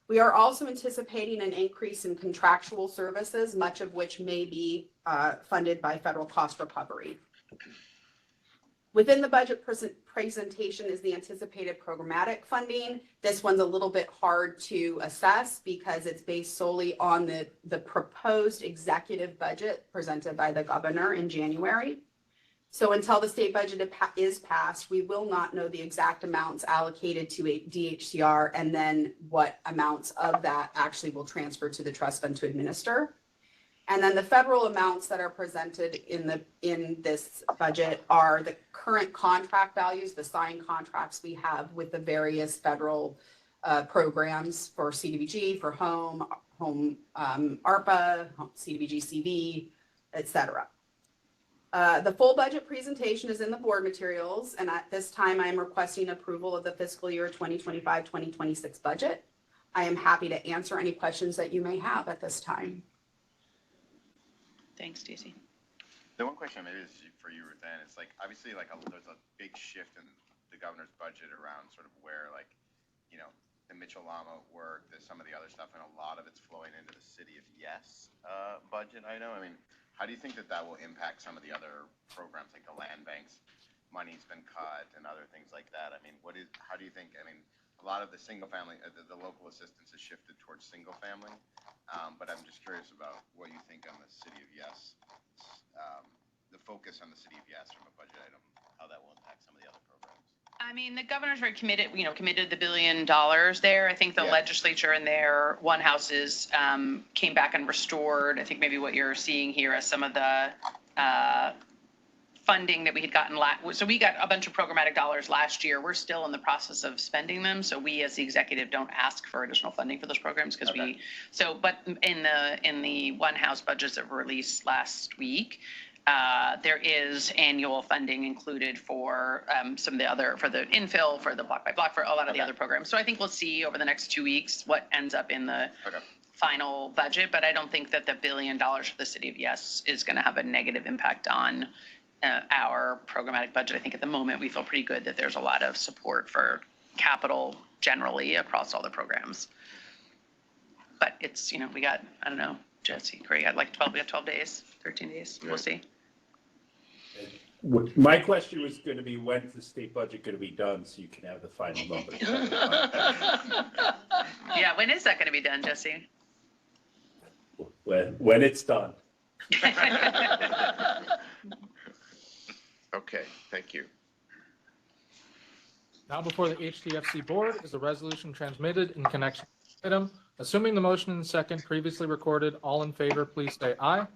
We are also anticipating an increase in contractual services, much of which may be funded by federal cost recovery. Within the budget presentation is the anticipated programmatic funding. This one's a little bit hard to assess because it's based solely on the proposed executive budget presented by the governor in January. So until the state budget is passed, we will not know the exact amounts allocated to a DHCR and then what amounts of that actually will transfer to the trust fund to administer. And then the federal amounts that are presented in this budget are the current contract values, the signed contracts we have with the various federal programs for CDBG, for home ARPA, CDBG CV, et cetera. The full budget presentation is in the board materials, and at this time I am requesting approval of the fiscal year 2025-2026 budget. I am happy to answer any questions that you may have at this time. Thanks, Stacy. The one question maybe is for you, Ruth Ann, it's like, obviously there's a big shift in the governor's budget around sort of where the Mitchell-Lama work, there's some of the other stuff, and a lot of it's flowing into the City of Yes budget item. I mean, how do you think that will impact some of the other programs, like the land banks, money's been cut and other things like that? I mean, how do you think, a lot of the single family, the local assistance has shifted towards single family, but I'm just curious about what you think on the City of Yes, the focus on the City of Yes from a budget item, how that will impact some of the other programs. I mean, the governor's very committed, committed the $1 billion there. I think the legislature and their one houses came back and restored, I think maybe what you're seeing here as some of the funding that we had gotten so we got a bunch of programmatic dollars last year. We're still in the process of spending them. So we as the executive don't ask for additional funding for those programs because but in the one house budgets that were released last week, there is annual funding included for some of the other, for the infill, for the block by block, for a lot of the other programs. So I think we'll see over the next 2 weeks what ends up in the final budget, but I don't think that the $1 billion for the City of Yes is going to have a negative impact on our programmatic budget. I think at the moment we feel pretty good that there's a lot of support for capital generally across all the programs. But it's, we got, I don't know, Jesse, Greg, we got 12 days, 13 days. We'll see. My question was going to be, when's the state budget going to be done so you can have the final number? Yeah, when is that going to be done, Jesse? When it's done. Okay, thank you. Now before the HTFC board is a resolution transmitted in connection with the item. Assuming the motion and second previously recorded, all in favor, please say aye.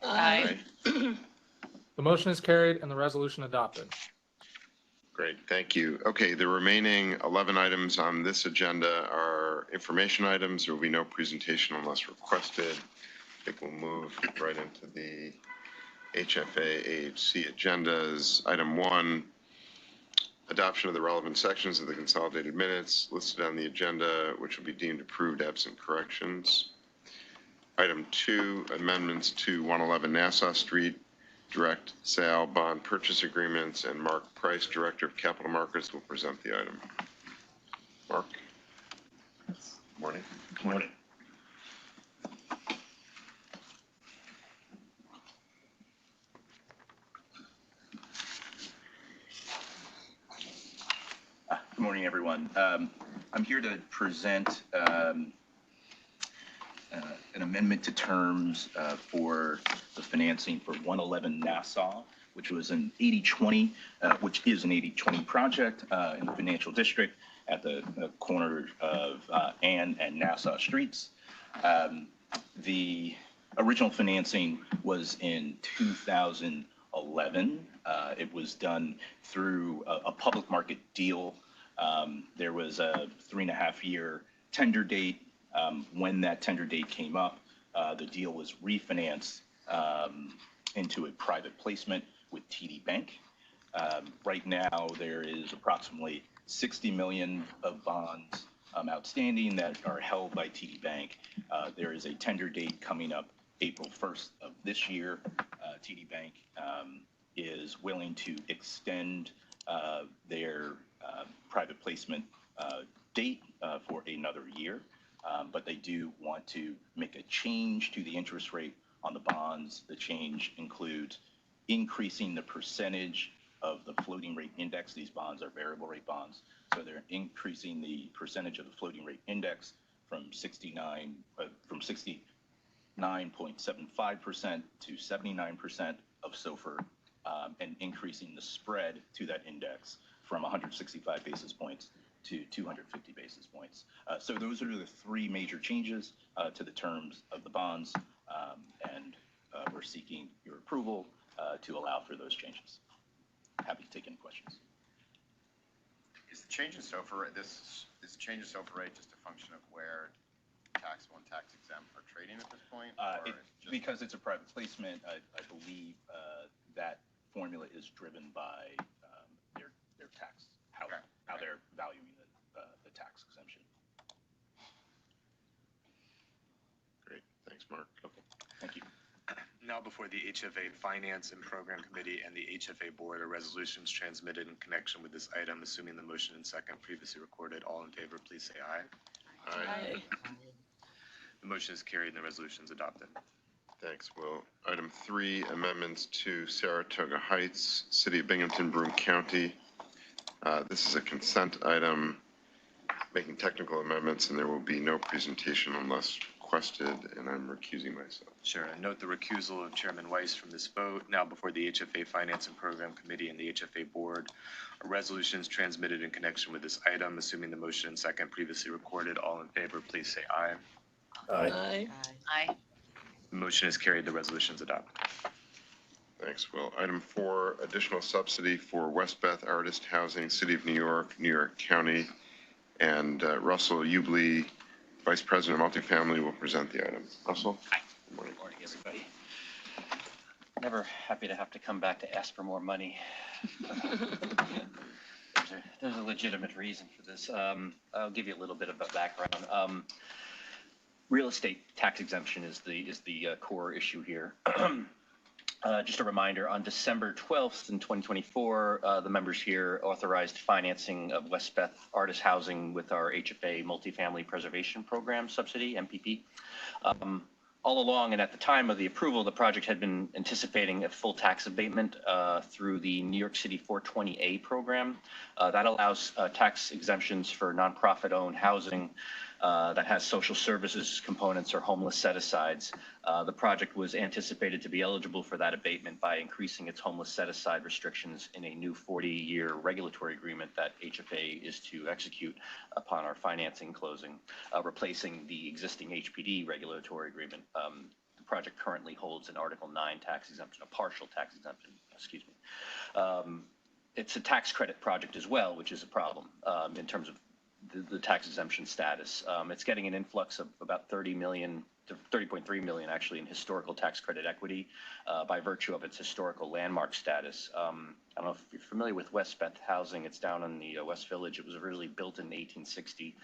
Aye. The motion is carried and the resolution adopted. Great, thank you. Okay, the remaining 11 items on this agenda are information items. There will be no presentation unless requested. I think we'll move right into the HFA, AHC agendas. Item 1, adoption of the relevant sections of the consolidated minutes listed on the agenda, which will be deemed approved absent corrections. Item 2, amendments to 111 Nassau Street, direct sale bond purchase agreements, and Mark Price, Director of Capital Markets, will present the item. Mark? Morning. Good morning. Good morning, everyone. I'm here to present an amendment to terms for the financing for 111 Nassau, which was an 80-20, which is an 80-20 project in the financial district at the corner of Ann and Nassau Streets. The original financing was in 2011. It was done through a public market deal. There was a 3.5-year tender date. When that tender date came up, the deal was refinanced into a private placement with TD Bank. Right now, there is approximately 60 million of bonds outstanding that are held by TD Bank. There is a tender date coming up April 1st of this year. TD Bank is willing to extend their private placement date for another year, but they do want to make a change to the interest rate on the bonds. The change includes increasing the percentage of the floating rate index. These bonds are variable rate bonds, so they're increasing the percentage of the floating rate index from 69.75% to 79% of SOFR, and increasing the spread to that index from 165 basis points to 250 basis points. So those are the three major changes to the terms of the bonds, and we're seeking your approval to allow for those changes. Happy to take any questions. Is the change in SOFR, this change in SOFR rate just a function of where taxable and tax exempt are trading at this point? Because it's a private placement, I believe that formula is driven by their tax, how they're valuing the tax exemption. Great, thanks, Mark. Okay, thank you. Now before the HFA Finance and Program Committee and the HFA Board are resolutions transmitted in connection with this item, assuming the motion and second previously recorded. All in favor, please say aye. Aye. The motion is carried and the resolution is adopted. Thanks, Will. Item 3, amendments to Saratoga Heights, City of Binghamton, Broome County. This is a consent item, making technical amendments, and there will be no presentation unless requested, and I'm recusing myself. Sure. And note the recusal of Chairman Weiss from this vote. Now before the HFA Finance and Program Committee and the HFA Board are resolutions transmitted in connection with this item, assuming the motion and second previously recorded. All in favor, please say aye. Aye. Aye. The motion is carried. The resolution is adopted. Thanks, Will. Item 4, additional subsidy for West Beth Artist Housing, City of New York County, and Russell Ubley, Vice President of Multifamily, will present the item. Russell? Hi. Good morning, everybody. Never happy to have to come back to ask for more money. There's a legitimate reason for this. I'll give you a little bit of a background. Real estate tax exemption is the core issue here. Just a reminder, on December 12th in 2024, the members here authorized financing of West Beth Artist Housing with our HFA Multifamily Preservation Program subsidy, MPP. All along and at the time of the approval, the project had been anticipating a full tax abatement through the New York City 420A program. That allows tax exemptions for nonprofit-owned housing that has social services components or homeless set-asides. The project was anticipated to be eligible for that abatement by increasing its homeless set-aside restrictions in a new 40-year regulatory agreement that HFA is to execute upon our financing closing, replacing the existing HPD regulatory agreement. The project currently holds an Article 9 tax exemption, a partial tax exemption, excuse me. It's a tax credit project as well, which is a problem in terms of the tax exemption status. It's getting an influx of about 30 million to 30.3 million actually in historical tax credit equity by virtue of its historical landmark status. I don't know if you're familiar with West Beth Housing. It's down in the West Village. It was originally built in 1860,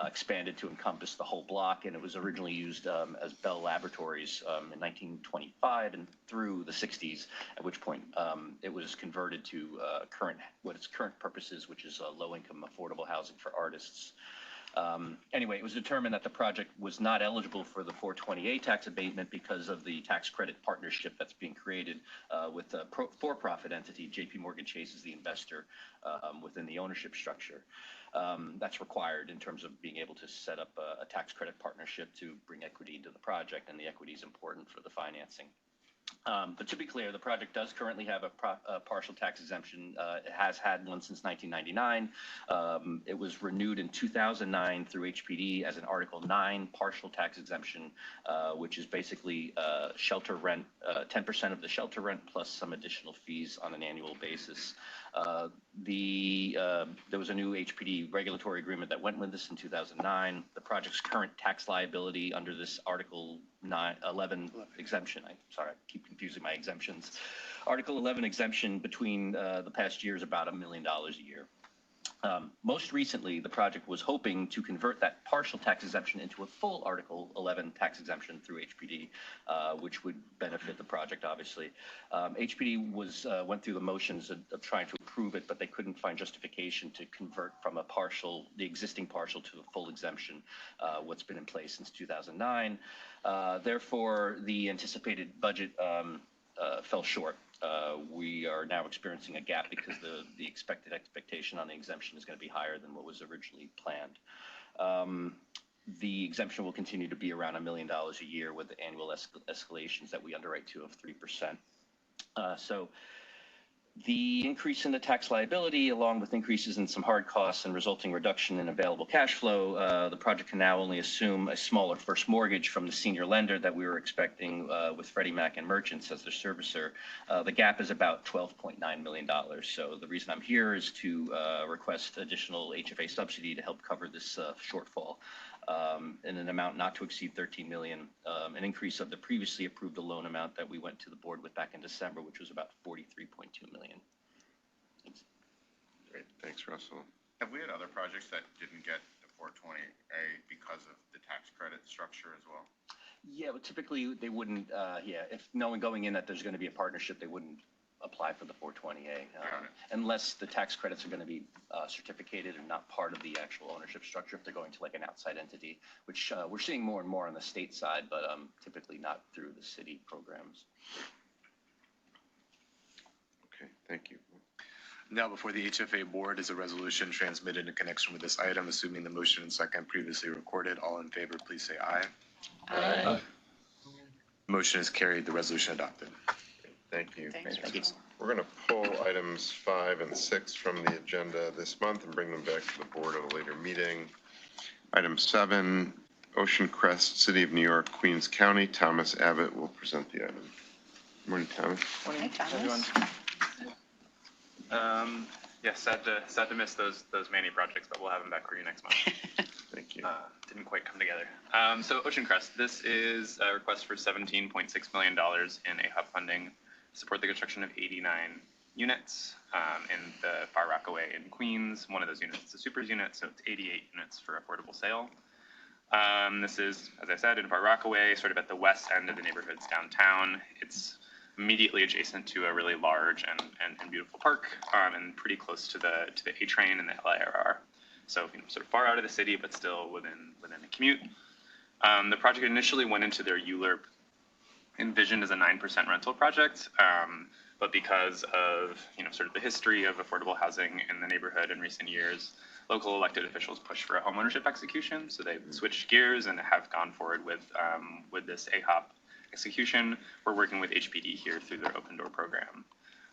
expanded to encompass the whole block, and it was originally used as Bell Laboratories in 1925 and through the 60s, at which point it was converted to what its current purpose is, which is low-income affordable housing for artists. Anyway, it was determined that the project was not eligible for the 420A tax abatement because of the tax credit partnership that's being created with a for-profit entity. JP Morgan Chase is the investor within the ownership structure. That's required in terms of being able to set up a tax credit partnership to bring equity into the project, and the equity is important for the financing. But to be clear, the project does currently have a partial tax exemption. It has had one since 1999. It was renewed in 2009 through HPD as an Article 9 partial tax exemption, which is basically shelter rent, 10% of the shelter rent plus some additional fees on an annual basis. There was a new HPD regulatory agreement that went with this in 2009. The project's current tax liability under this Article 11 exemption, I keep confusing my exemptions. Article 11 exemption between the past years about $1 million a year. Most recently, the project was hoping to convert that partial tax exemption into a full Article 11 tax exemption through HPD, which would benefit the project, obviously. HPD went through the motions of trying to approve it, but they couldn't find justification to convert from the existing partial to a full exemption, what's been in place since 2009. Therefore, the anticipated budget fell short. We are now experiencing a gap because the expectation on the exemption is going to be higher than what was originally planned. The exemption will continue to be around $1 million a year with the annual escalations that we underwrite to of 3%. So the increase in the tax liability, along with increases in some hard costs and resulting reduction in available cash flow, the project can now only assume a smaller first mortgage from the senior lender that we were expecting with Freddie Mac and Merchants as their servicer. The gap is about $12.9 million. So the reason I'm here is to request additional HFA subsidy to help cover this shortfall. In an amount not to exceed $13 million, an increase of the previously approved loan amount that we went to the board with back in December, which was about $43.2 million. Thanks. Great, thanks, Russell. Have we had other projects that didn't get the 420A because of the tax credit structure as well? Yeah, but typically they wouldn't, if knowing going in that there's going to be a partnership, they wouldn't apply for the 420A unless the tax credits are going to be certificated and not part of the actual ownership structure if they're going to like an outside entity, which we're seeing more and more on the state side, but typically not through the city programs. Okay, thank you. Now before the HFA board is a resolution transmitted in connection with this item, assuming the motion and second previously recorded. All in favor, please say aye. Aye. Motion is carried. The resolution adopted. Thank you. Thank you. We're going to pull items 5 and 6 from the agenda this month and bring them back to the board at a later meeting. Item 7, Ocean Crest, City of New York, Queens County. Thomas Abbott will present the item. Good morning, Thomas. Hi, Thomas. Yeah, sad to miss those Manny projects, but we'll have them back for you next month. Thank you. Didn't quite come together. So Ocean Crest, this is a request for $17.6 million in AHUB funding to support the construction of 89 units in the Far Rockaway in Queens. One of those units is a supers unit, so it's 88 units for affordable sale. This is, as I said, in Far Rockaway, sort of at the west end of the neighborhood's downtown. It's immediately adjacent to a really large and beautiful park, and pretty close to the A train and the LIRR. So sort of far out of the city, but still within a commute. The project initially went into their ULURP envisioned as a 9% rental project, but because of sort of the history of affordable housing in the neighborhood in recent years, local elected officials pushed for a homeownership execution. So they switched gears and have gone forward with this AHOP execution. We're working with HPD here through their Open Door program.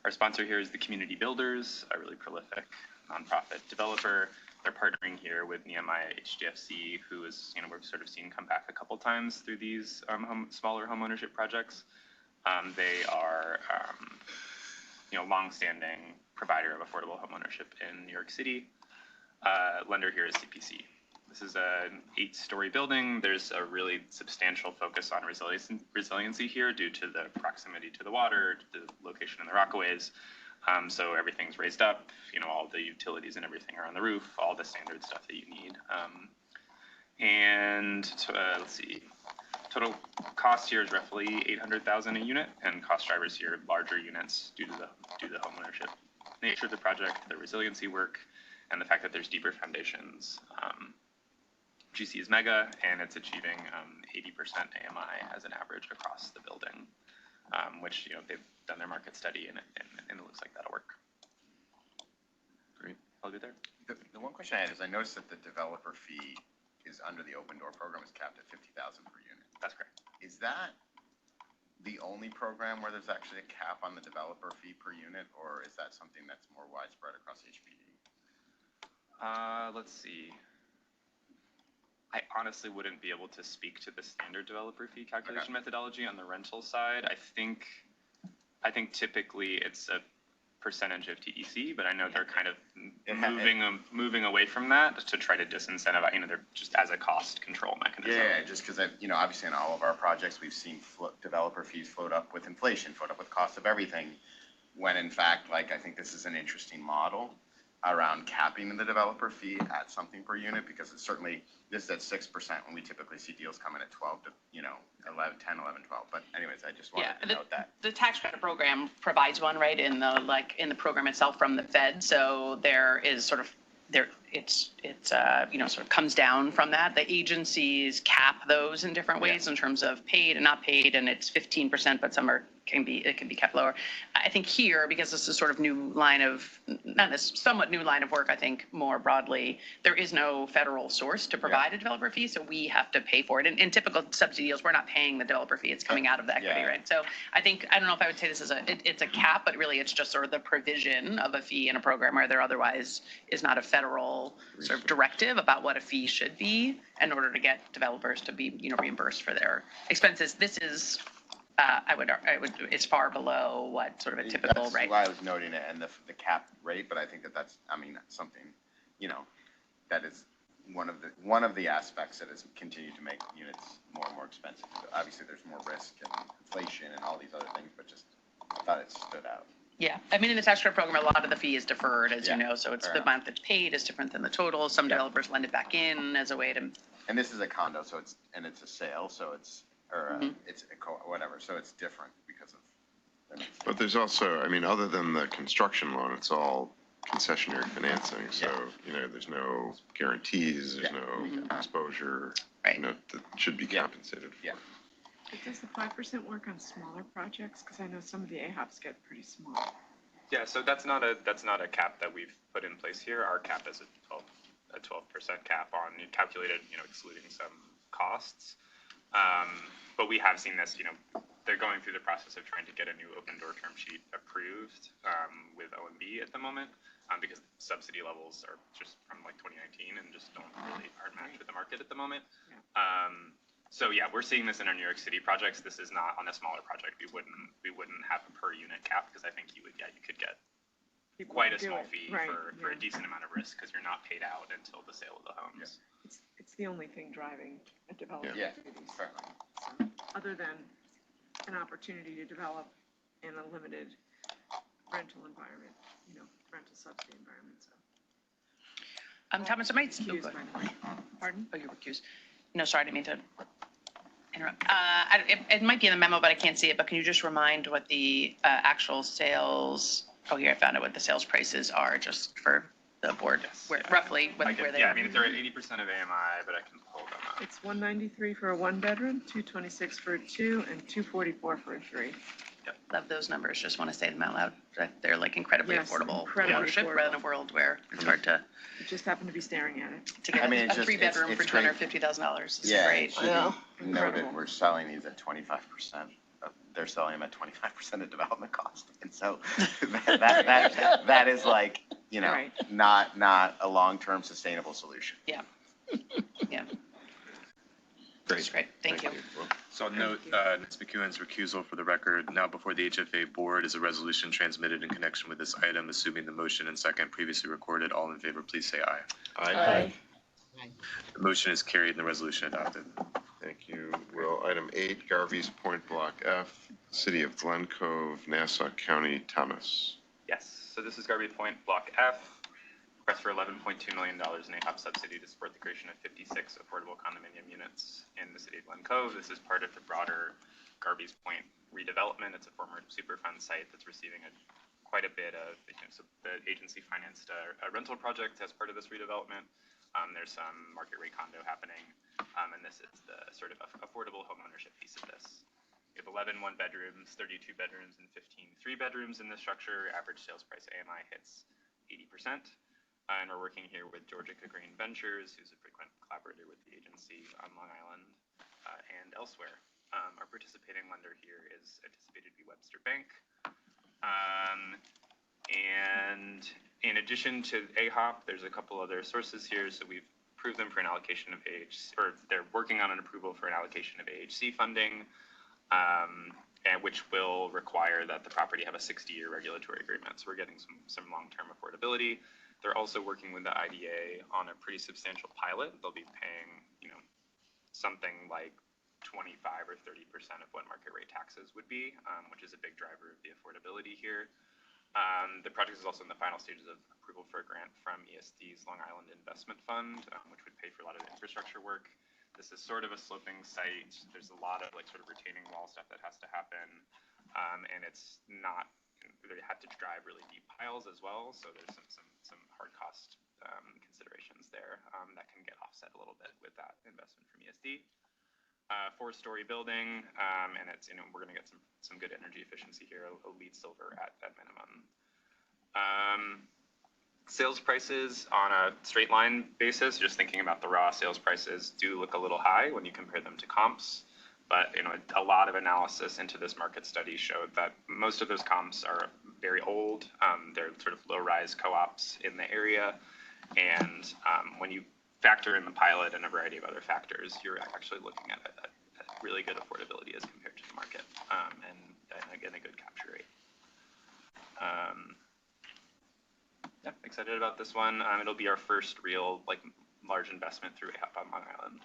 Our sponsor here is the Community Builders, a really prolific nonprofit developer. They're partnering here with Nehemiah HTFC, who is, we've sort of seen come back a couple times through these smaller homeownership projects. They are, longstanding provider of affordable homeownership in New York City. Lender here is CPC. This is an 8-story building. There's a really substantial focus on resiliency here due to the proximity to the water, the location in the Rockaways. So everything's raised up, all the utilities and everything are on the roof, all the standard stuff that you need. Let's see, total cost here is roughly $800,000 a unit, and cost drivers here, larger units due to the homeownership nature of the project, the resiliency work, and the fact that there's deeper foundations. GC is mega, and it's achieving 80% AMI as an average across the building, which they've done their market study, and it looks like that'll work. Great. I'll be there. The one question I had is I noticed that the developer fee is under the Open Door program is capped at $50,000 per unit. That's correct. Is that the only program where there's actually a cap on the developer fee per unit, or is that something that's more widespread across HPD? Let's see. I honestly wouldn't be able to speak to the standard developer fee calculation methodology on the rental side. I think typically it's a percentage of TEC, but I know they're kind of moving away from that to try to disincentivize, they're just as a cost control mechanism. Yeah, just because, obviously in all of our projects, we've seen developer fees float up with inflation, float up with cost of everything, when in fact, I think this is an interesting model around capping the developer fee at something per unit, because it's certainly, this is at 6% when we typically see deals come in at 12 to, 11, 10, 11, 12. But anyways, I just wanted to note that. The tax credit program provides one, right, in the program itself from the Fed. So there is sort of, it's sort of comes down from that. The agencies cap those in different ways in terms of paid and not paid, and it's 15%, but some can be kept lower. I think here, because this is sort of new line of, not this somewhat new line of work, I think more broadly, there is no federal source to provide a developer fee, so we have to pay for it. In typical subsidy deals, we're not paying the developer fee, it's coming out of the equity, right? So I don't know if I would say this is it's a cap, but really it's just sort of the provision of a fee in a program where there otherwise is not a federal sort of directive about what a fee should be in order to get developers to be, reimbursed for their expenses. This is, I would, it's far below what sort of a typical, That's right? why I was noting it and the cap rate, but I think that's something, that is one of the aspects that has continued to make units more and more expensive. Obviously, there's more risk and inflation and all these other things, but just I thought it stood out. Yeah, in the tax credit program, a lot of the fee is deferred, as you know, so it's the amount that's paid is different than the total. Some developers lend it back in as a way to. And this is a condo, so it's a sale, so it's whatever, so it's different because of. But there's also, other than the construction loan, it's all concessionary financing. So, there's no guarantees, there's no exposure, that should be compensated for. Yeah. But does the 5% work on smaller projects? Because I know some of the AHOPs get pretty small. Yeah, so that's not a cap that we've put in place here. Our cap is a 12% cap on calculated, excluding some costs. But we have seen this, they're going through the process of trying to get a new open door term sheet approved with OMB at the moment because subsidy levels are just from 2019 and just aren't matched with the market at the moment. So yeah, we're seeing this in our New York City projects. This is not on a smaller project. We wouldn't have a per unit cap because I think you could get quite a small fee for a decent amount of risk because you're not paid out until the sale of the homes. It's the only thing driving a developer. Yeah, So, other than an opportunity to develop in a limited rental environment, rental subsidy environment. So. Thomas, I might. Pardon? Oh, you were recused. No, sorry, I didn't mean to interrupt. It might be in the memo, but I can't see it. But can you just remind what the actual sales? Oh, here I found out what the sales prices are, just for the board. Yes, Roughly where they are. They're at 80% of AMI, but I can pull them up. It's $193 for a 1-bedroom, $226 for a 2, and $244 for a 3. Yep, love those numbers. Just want to say them out loud. They're incredibly affordable incredibly ownership affordable. in a world where it's hard to. You just happen to be staring at it. To get a 3-bedroom for $250,000 is great. It should be noted, we're selling these at 25%. They're selling them at 25% of development cost, and so that is not a long-term sustainable solution. Yeah. Yeah. That's great. Thank you. So I'll note Ms. McEwen's recusal for the record. Now before the HFA board is a resolution transmitted in connection with this item, assuming the motion and second previously recorded. All in favor, please say aye. Aye. The motion is carried and the resolution adopted. Thank you. Will item 8, Garvey's Point Block F, City of Glen Cove, Nassau County, Thomas. Yes, so this is Garvey Point Block F. Request for $11.2 million in AHOP subsidy to support the creation of 56 affordable condominium units in the city of Glen Cove. This is part of the broader Garvey's Point redevelopment. It's a former Superfund site that's receiving quite a bit of, so the agency financed a rental project as part of this redevelopment. There's some market rate condo happening, and this is the sort of affordable home ownership piece of this. We have 11 1-bedrooms, 32 bedrooms, and 15 3-bedrooms in this structure. Average sales price AMI hits 80%. And we're working here with Georgica Green Ventures, who's a frequent collaborator with the agency on Long Island and elsewhere. Our participating lender here is anticipated to be Webster Bank. And in addition to AHOP, there's a couple other sources here. So we've approved them for an allocation of AHC, or they're working on an approval for an allocation of AHC funding. and which will require that the property have a 60-year regulatory agreement. So we're getting some long-term affordability. They're also working with the IDA on a pretty substantial pilot. They'll be paying, something like 25 or 30% of what market rate taxes would be, which is a big driver of the affordability here. The project is also in the final stages of approval for a grant from ESD's Long Island Investment Fund, which would pay for a lot of the infrastructure work. This is sort of a sloping site. There's a lot of sort of retaining wall stuff that has to happen, and it's not. They have to drive really deep piles as well, so there's some hard cost considerations there that can get offset a little bit with that investment from ESD. 4-story building, and it's we're going to get some good energy efficiency here, a LEED silver at minimum. Sales prices on a straight line basis, just thinking about the raw sales prices, do look a little high when you compare them to comps. But a lot of analysis into this market study showed that most of those comps are very old. They're sort of low-rise co-ops in the area, and when you factor in the pilot and a variety of other factors, you're actually looking at a really good affordability as compared to the market, and again, a good capture rate. Yeah, excited about this one. It'll be our first real large investment through AHP on Long Island.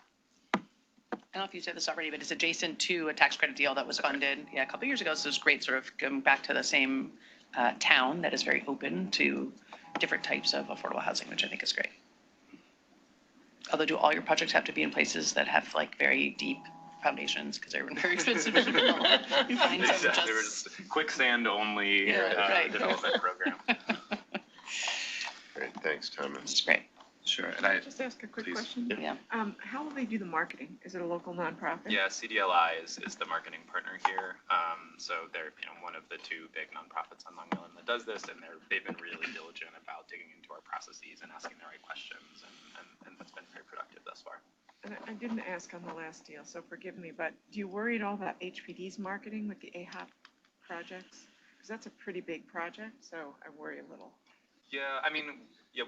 I don't know if you said this already, but it's adjacent to a tax credit deal that was funded a couple of years ago. So it's great sort of going back to the same town that is very open to different types of affordable housing, which I think is great. Although, do all your projects have to be in places that have very deep foundations because they're very expensive to build? You find some Exactly. They were just quicksand only development program. Great, thanks, Thomas. It's great. Sure, and I Just ask a quick please. question. Yeah. How will they do the marketing? Is it a local nonprofit? Yeah, CDLI is the marketing partner here. So they're one of the two big nonprofits on Long Island that does this, and they've been really diligent about digging into our processes and asking the right questions, and that's been very productive thus far. And I didn't ask on the last deal, so forgive me, but do you worry at all about HPD's marketing with the AHP projects? Because that's a pretty big project, so I worry a little. Yeah,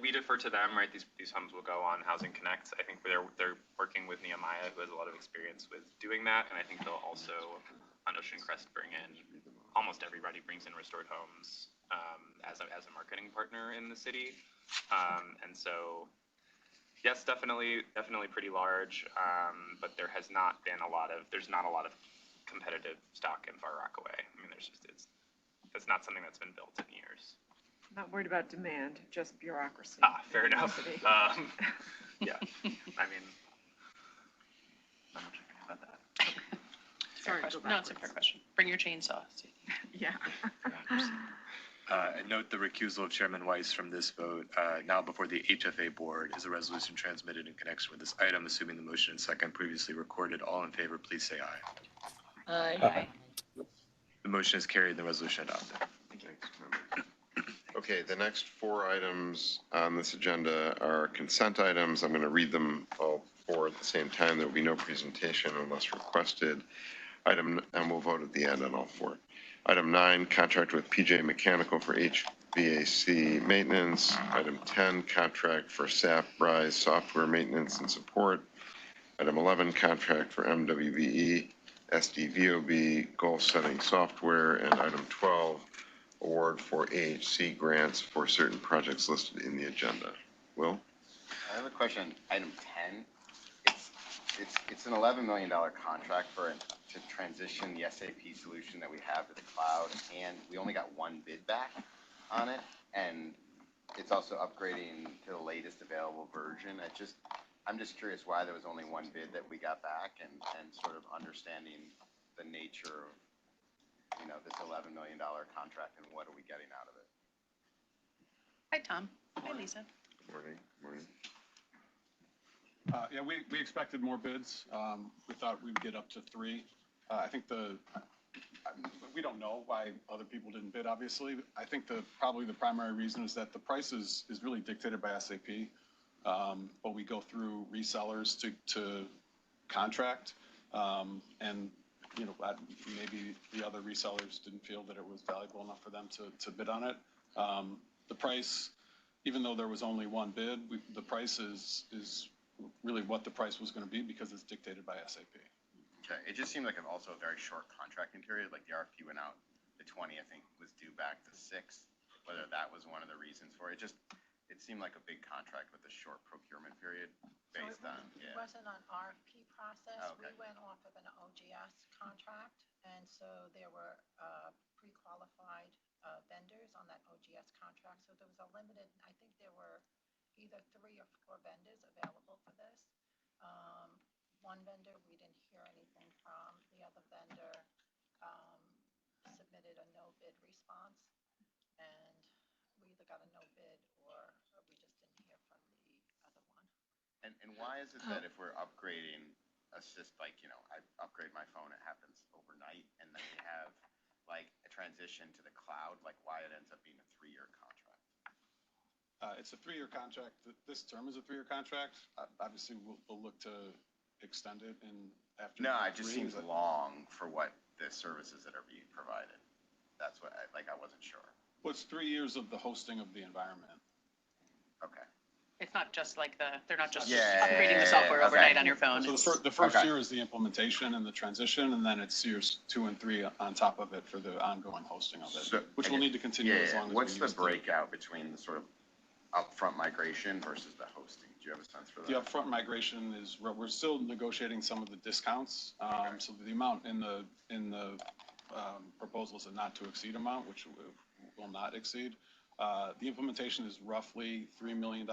we defer to them, right? These homes will go on Housing Connect. I think they're working with Nehemiah, who has a lot of experience with doing that, and I think they'll also on Ocean Crest bring in almost everybody brings in Restored Homes as a marketing partner in the city, and so yes, definitely pretty large, but there's not a lot of competitive stock in Far Rockaway. It's not something that's been built in years. Not worried about demand, just bureaucracy. Fair enough. Yeah, I'm not sure about that. Sorry, No, it's a fair question. Bring your chainsaw. Yeah. And note the recusal of Chairman Weiss from this vote now before the HFA board is a resolution transmitted in connection with this item. Assuming the motion and second previously recorded, all in favor, please say aye. Aye. The motion is carried and the resolution adopted. Okay, the next 4 items on this agenda are consent items. I'm going to read them all 4 at the same time. There will be no presentation unless requested. And we'll vote at the end on all 4. Item 9, contract with PJ Mechanical for HVAC maintenance. Item 10, contract for SAP RISE software maintenance and support. Item 11, contract for MWBE SDVOB goal setting software. And item 12, award for AHC grants for certain projects listed in the agenda. Will? I have a question. Item 10. It's an $11 million contract to transition the SAP solution that we have to the cloud, and we only got 1 bid back on it, and it's also upgrading to the latest available version. I'm just curious why there was only 1 bid that we got back, and sort of understanding the nature of this $11 million contract and what are we getting out of it? Hi, Tom. Hi, Lisa. Morning. Yeah, we expected more bids. We thought we'd get up to 3. I think we don't know why other people didn't bid, obviously. I think probably the primary reason is that the price is really dictated by SAP. But we go through resellers to contract, and maybe the other resellers didn't feel that it was valuable enough for them to bid on it. The price, even though there was only 1 bid, the price is really what the price was going to be because it's dictated by SAP. Okay, it just seemed like also a very short contracting period, like the RFP went out the 20, I think, was due back the 6th, whether that was one of the reasons for it. It seemed like a big contract with a short procurement period based on, It wasn't an RFP process. Oh, okay. We went off of an OGS contract, and so there were pre-qualified vendors on that OGS contract. So there was a limited, I think there were either 3 or 4 vendors available for this. One vendor, we didn't hear anything from. The other vendor submitted a no bid response, and we either got a no bid or we just didn't hear from the other one. And why is it that if we're upgrading like, I upgrade my phone, it happens overnight, and then we have like a transition to the cloud, like why it ends up being a 3-year contract? It's a 3-year contract. This term is a 3-year contract. Obviously, we'll look to extend it after. No, it just seems long for what the services that are being provided. That's what I wasn't sure. Well, it's 3 years of the hosting of the environment. Okay. It's not just like they're not just Yeah, upgrading the software overnight on your phone. So the first year is the implementation and the transition, and then it's years 2 and 3 on top of it for the ongoing hosting of it, which will need to continue as long as we What's the use breakout between the sort of upfront migration versus the hosting? Do you have a sense for that? The upfront migration is, we're still negotiating some of the discounts. So the amount in the proposal is a not to exceed amount, which will not exceed. The implementation is roughly $3 million,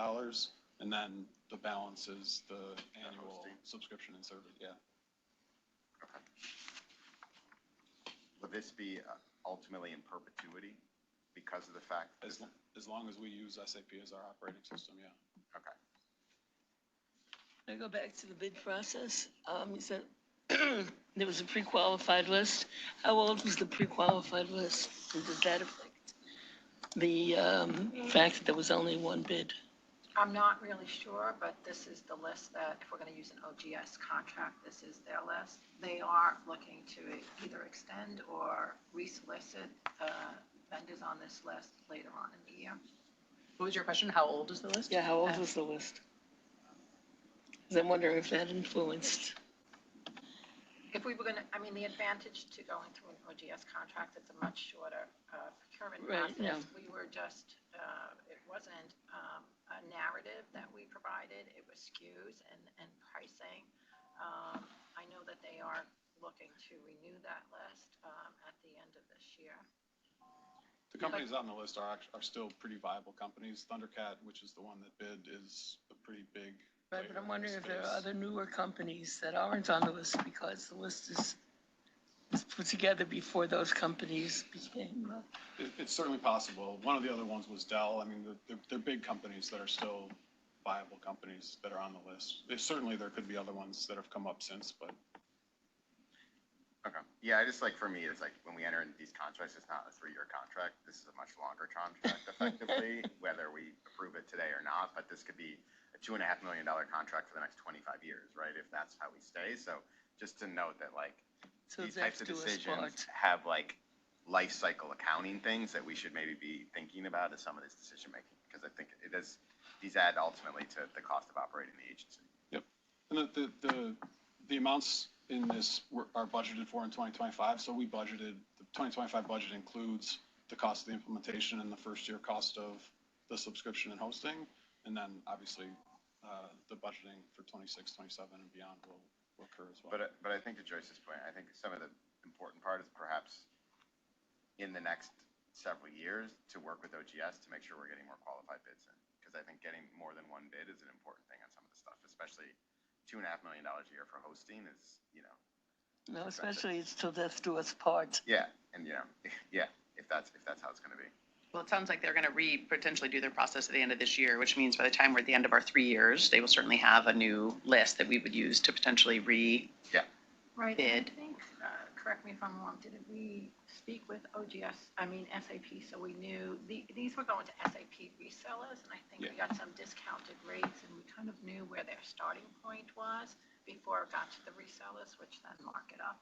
and then the balance is the annual subscription and service, yeah. Okay. Will this be ultimately in perpetuity because of the fact? As long as we use SAP as our operating system, yeah. Okay. I go back to the bid process. You said there was a pre-qualified list. How old was the pre-qualified list? And did that affect the fact that there was only one bid? I'm not really sure, but this is the list that, if we're going to use an OGS contract, this is their list. They are looking to either extend or resolicit vendors on this list later on in the year. What was your question? How old is the list? Yeah, how old was the list? Because I'm wondering if that influenced. If we were going to, the advantage to going through an OGS contract, it's a much shorter procurement Right, process. yeah. We were just, it wasn't a narrative that we provided, it was SKUs and pricing. I know that they are looking to renew that list at the end of this year. The companies on the list are still pretty viable companies. Thundercat, which is the one that bid, is a pretty big. Right, but I'm wondering if there are other newer companies that aren't on the list because the list is put together before those companies became. It's certainly possible. One of the other ones was Dell. They're big companies that are still viable companies that are on the list. Certainly there could be other ones that have come up since, but. Okay. Yeah, for me, it's like when we enter into these contracts, it's not a 3-year contract. This is a much longer contract, effectively, whether we approve it today or not. But this could be a $2.5 million contract for the next 25 years, right? If that's how we stay. So just to note that, these types of decisions have life cycle accounting things that we should maybe be thinking about as some of this decision making, because I think these add ultimately to the cost of operating the agency. Yep. And the amounts in this are budgeted for in 2025. So the 2025 budget includes the cost of the implementation and the first year cost of the subscription and hosting. And then obviously the budgeting for 26, 27 and beyond will occur as well. But I think to Joyce's point, I think some of the important part is perhaps in the next several years to work with OGS to make sure we're getting more qualified bids in. Because I think getting more than one bid is an important thing on some of the stuff, especially $2.5 million a year for hosting is, No, especially it's till death do us part. Yeah, and if that's how it's going to be. Well, it sounds like they're going to potentially do their process at the end of this year, which means by the time we're at the end of our 3 years, they will certainly have a new list that we would use to potentially Right. bid. I think, correct me if I'm wrong, did we speak with SAP, so we knew these were going to SAP resellers, and I think we got some discounted rates, and we kind of knew where their starting point was before it got to the resellers, which then mark it up.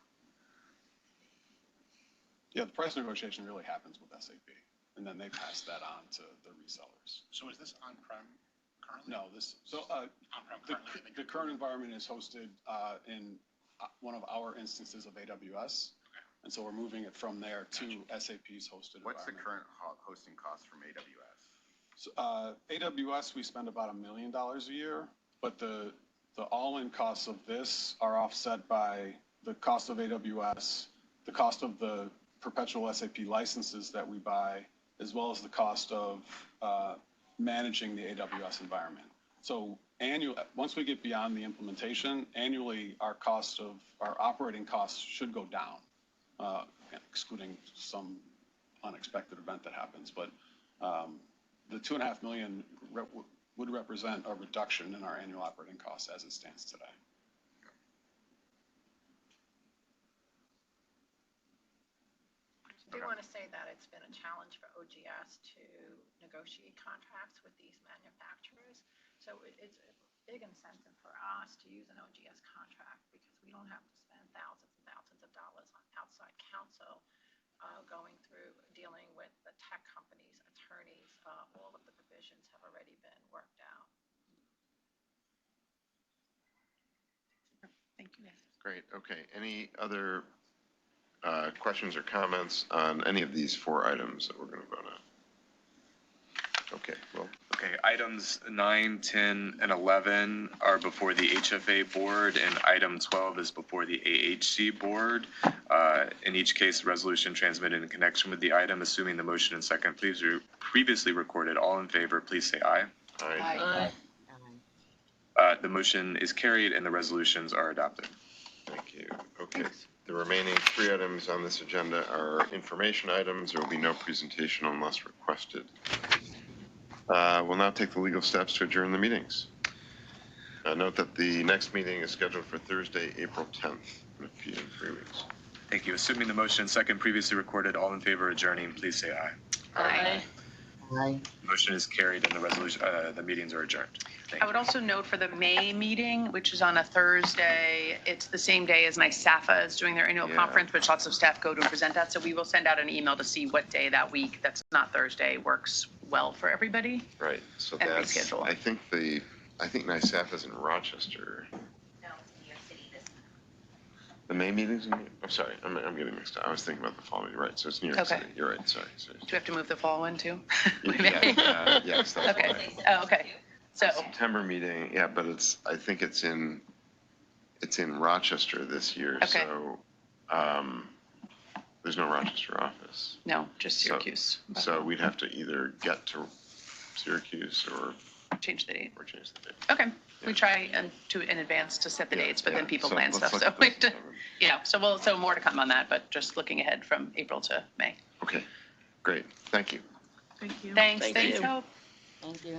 Yeah, the price negotiation really happens with SAP, and then they pass that on to the resellers. So is this on-prem currently? No, the current environment is hosted in one of our instances of AWS. And so we're moving it from there to SAP's hosted What's the environment. current hosting cost from AWS? So, AWS, we spend about $1 million a year, but the all-in costs of this are offset by the cost of AWS, the cost of the perpetual SAP licenses that we buy, as well as the cost of managing the AWS environment. So once we get beyond the implementation, annually our operating costs should go down, excluding some unexpected event that happens. But the $2.5 million would represent a reduction in our annual operating costs as it stands today. I do want to say that it's been a challenge for OGS to negotiate contracts with these manufacturers. So it's a big incentive for us to use an OGS contract because we don't have to spend thousands and thousands of dollars on outside counsel going through dealing with the tech companies, attorneys. All of the provisions have already been worked out. Thank you. Great. Okay. Any other questions or comments on any of these 4 items that we're going to vote on? Okay. Well. Okay, items 9, 10, and 11 are before the HFA board, and item 12 is before the AHC board. In each case, the resolution transmitted in connection with the item, assuming the motion and second previously recorded. All in favor, please say aye. Aye. The motion is carried and the resolutions are adopted. Thank you. Okay. The remaining 3 items on this agenda are information items. There will be no presentation unless requested. We'll now take the legal steps to adjourn the meetings. Note that the next meeting is scheduled for Thursday, April 10th, in 3 weeks. Thank you. Assuming the motion and second previously recorded, all in favor of adjourning, please say aye. Aye. Aye. Motion is carried and the resolution, the meetings are adjourned. Thank I would also note for the May meeting, which is on a Thursday, it's the same day as NYSAFA is doing their annual conference, which lots of staff go to and present at. So we will send out an email to see what day that week that's not Thursday works well for everybody. Right. So And that's, reschedule. I think NYSAF is in Rochester. No, it's in New York City this time. The May meeting's in, I'm sorry, I'm getting mixed up. I was thinking about the fall meeting. Right. So it's New York Okay. City. You're right. Sorry. Do we have to move the fall one too? Yes. That's Okay. why. Oh, okay. So, September meeting, yeah, but I think it's in Rochester this year. Okay. So, there's no Rochester office. no, just Syracuse. So we'd have to either get to Syracuse or Change the date. change the date. Okay. We try in advance to set the dates, but then people plan let's stuff. look So, at those September. so more to come on that, but just looking ahead from April to May. Okay, great. Thank you. Thank you. Thanks. Thank Thanks, you. Hope. Thank you.